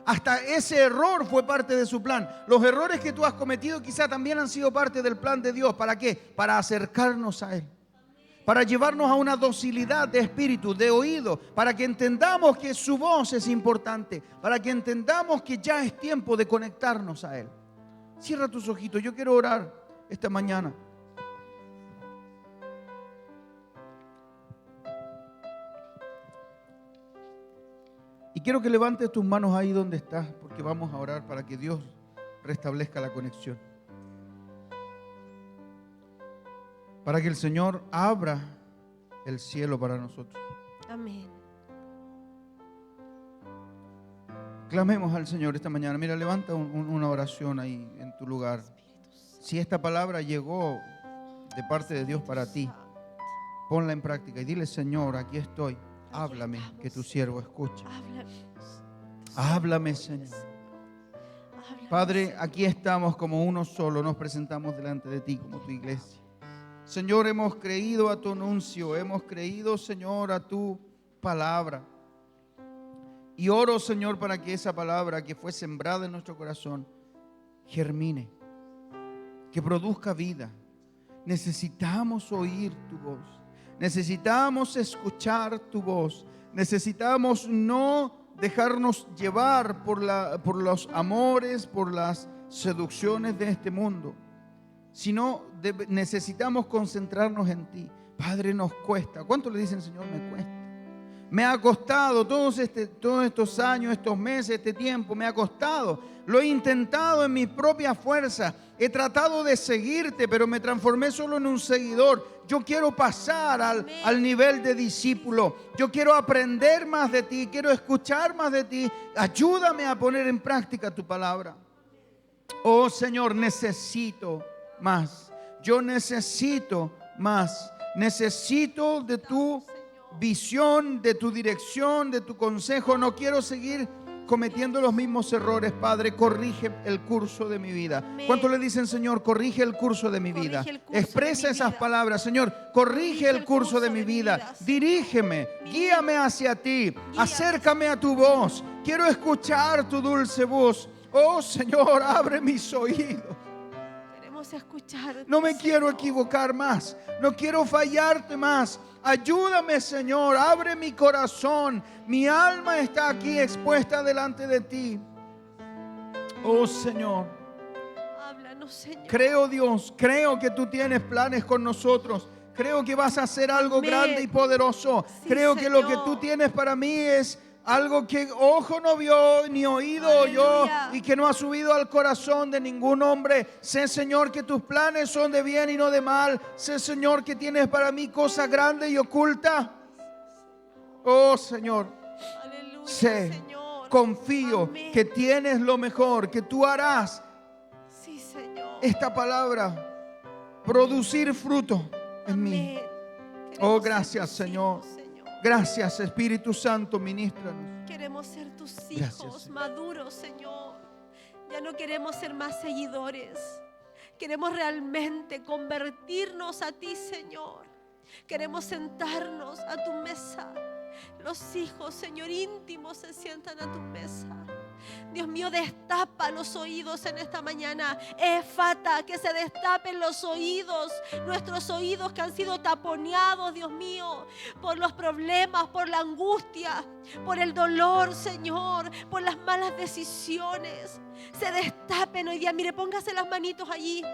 Hasta ese error fue parte de su plan. Los errores que tú has cometido quizá también han sido parte del plan de Dios. ¿Para qué? Para acercarnos a Él. Para llevarnos a una docilidad de espíritu, de oído, para que entendamos que su voz es importante, para que entendamos que ya es tiempo de conectarnos a Él. Cierra tus ojitos, yo quiero orar esta mañana. Y quiero que levantes tus manos ahí donde estás, porque vamos a orar para que Dios restablezca la conexión. Para que el Señor abra el cielo para nosotros. Amén. Clamemos al Señor esta mañana. Mira, levanta una oración ahí en tu lugar. Si esta palabra llegó de parte de Dios para ti, ponla en práctica y dile: Señor, aquí estoy. Háblame, que tu siervo escuche. Háblame. Háblame, Señor. Háblame, Padre, Señor. aquí estamos como uno solo, nos presentamos delante de ti como tu iglesia. Señor, hemos creído a tu anuncio, hemos creído, Señor, a tu palabra. Y oro, Señor, para que esa palabra que fue sembrada en nuestro corazón germine, que produzca vida. Necesitamos oír tu voz, necesitamos escuchar tu voz, necesitamos no dejarnos llevar por los amores, por las seducciones de este mundo, sino necesitamos concentrarnos en ti. Padre, nos cuesta. ¿Cuánto le dicen, Señor? Me cuesta. Me ha costado todos estos años, estos meses, este tiempo, me ha costado. Lo he intentado en mis propias fuerzas. He tratado de seguirte, pero me transformé solo en un seguidor. Yo quiero pasar al nivel de discípulo. Yo quiero aprender más de ti, quiero escuchar más de ti. Ayúdame a poner en práctica tu palabra. Oh Señor, necesito más. Yo necesito más. Necesito de tu visión, de tu dirección, de tu consejo. No quiero seguir cometiendo los mismos errores, Padre. Corrige el curso de mi vida. ¿Cuánto le dicen, Señor? Corrige el curso de mi vida. Expresa esas palabras, Señor. Corrige el curso de mi vida. Dirígeme, guíame hacia ti. Acércame a tu voz. Quiero escuchar tu dulce voz. Oh Señor, abre mis oídos. Escucharte, no me quiero Señor. equivocar más, no quiero fallarte más. Ayúdame, Señor, abre mi corazón. Mi alma está aquí expuesta delante de ti. Oh Señor, háblanos, Señor. Creo, Dios, creo que tú tienes planes con nosotros. Creo que vas a hacer algo grande y poderoso. Sí, creo que lo que Señor. tú tienes para mí es algo que ojo no vio, ni oído oyó, y que no ha subido al corazón de ningún hombre. Sé, Señor, que tus planes son de bien y no de mal. Sé, Señor, que tienes para mí cosa grande y oculta. Oh, Señor, Aleluya, sé, Señor. confío Amén. que tienes lo mejor, que tú harás Sí, Señor. esta palabra producir fruto en mí. Oh, gracias, Señor. Gracias, Espíritu Santo, ministranos. Queremos ser tus hijos, Gracias, maduros, Señor. Ya no queremos ser más seguidores. Queremos realmente convertirnos a ti, Señor. Queremos sentarnos a tu mesa. Los hijos, Señor, íntimos se sientan a tu mesa. Dios mío, destapa los oídos en esta mañana. Efata, que se destapen los oídos, nuestros oídos que han sido taponeados, Dios mío, por los problemas, por la angustia, por el dolor, Señor, por las malas decisiones. Se destapen hoy día. Mire, póngase las manitos allí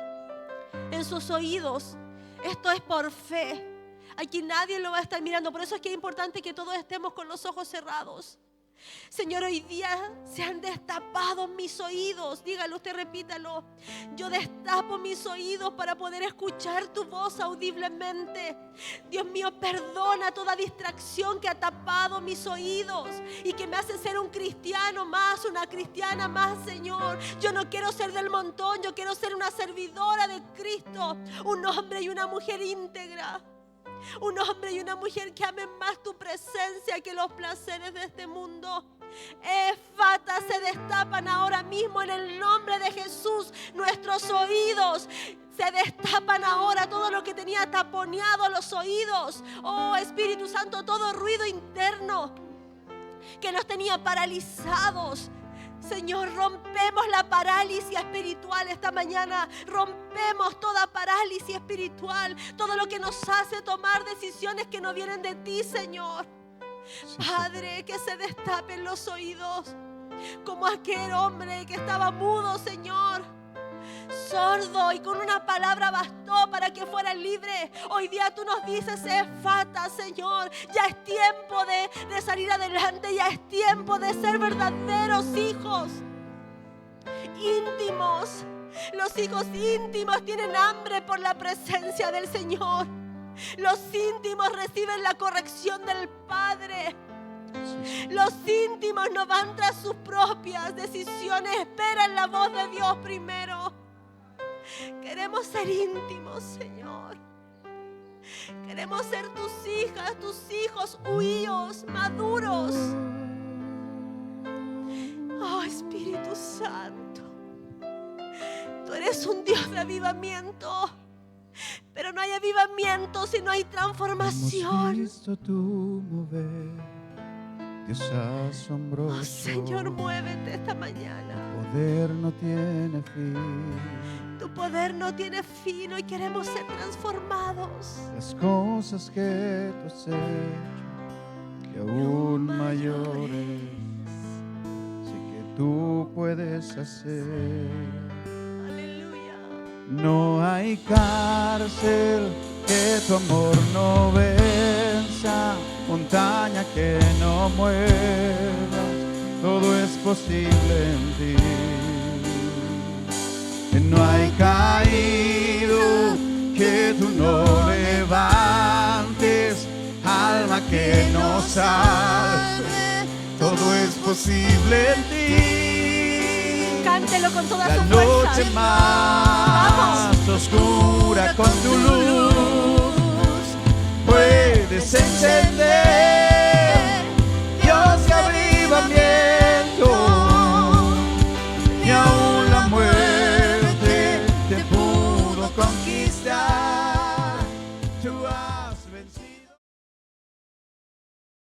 en sus oídos. Esto es por fe. Aquí nadie lo va a estar mirando. Por eso es que es importante que todos estemos con los ojos cerrados. Señor, hoy día se han destapado mis oídos. Dígalo, usted repítalo. Yo destapo mis oídos para poder escuchar tu voz audiblemente. Dios mío, perdona toda distracción que ha tapado mis oídos y que me hace ser un cristiano más, una cristiana más, Señor. Yo no quiero ser del montón, yo quiero ser una servidora de Cristo, un hombre y una mujer íntegra. Un hombre y una mujer que amen más tu presencia que los placeres de este mundo. Efata, se destapan ahora mismo en el nombre de Jesús. Nuestros oídos se destapan ahora. Todo lo que tenía taponeado los oídos. Oh Espíritu Santo, todo ruido interno que nos tenía paralizados. Señor, rompemos la parálisis espiritual esta mañana. Rompemos toda parálisis espiritual. Todo lo que nos hace tomar decisiones que no vienen de ti, Señor. Sí, Padre, que se destapen los oídos. Como aquel hombre que estaba mudo, Señor. Sordo, y con una palabra bastó para que fuera libre. Hoy día tú nos dices, efata, Señor. Ya es tiempo de salir adelante. Ya es tiempo de ser verdaderos hijos íntimos. Los hijos íntimos tienen hambre por la presencia del Señor. Los íntimos reciben la corrección del Padre. Los íntimos no van tras sus propias decisiones. Esperan la voz de Dios primero. Queremos ser íntimos, Señor. Queremos ser tus hijas, tus hijos huíos, maduros. Oh, Espíritu Santo, tú eres un Dios de avivamiento, pero no hay avivamiento si no hay Hemos transformación. visto tu mover, Dios asombroso. Oh, Señor, muévete esta mañana. Tu poder no tiene fin. Tu poder no tiene fin y queremos ser transformados. Las cosas que tú has hecho y aún mayores, sé que tú puedes hacer. Aleluya. No hay cárcel que tu amor no venza, montaña que no muevas, todo es posible en ti. No hay caído que tú no levantes, alma que no salve, todo es posible en ti. Cántelo con toda La su noche fuerza. más oscura con tu luz puedes encender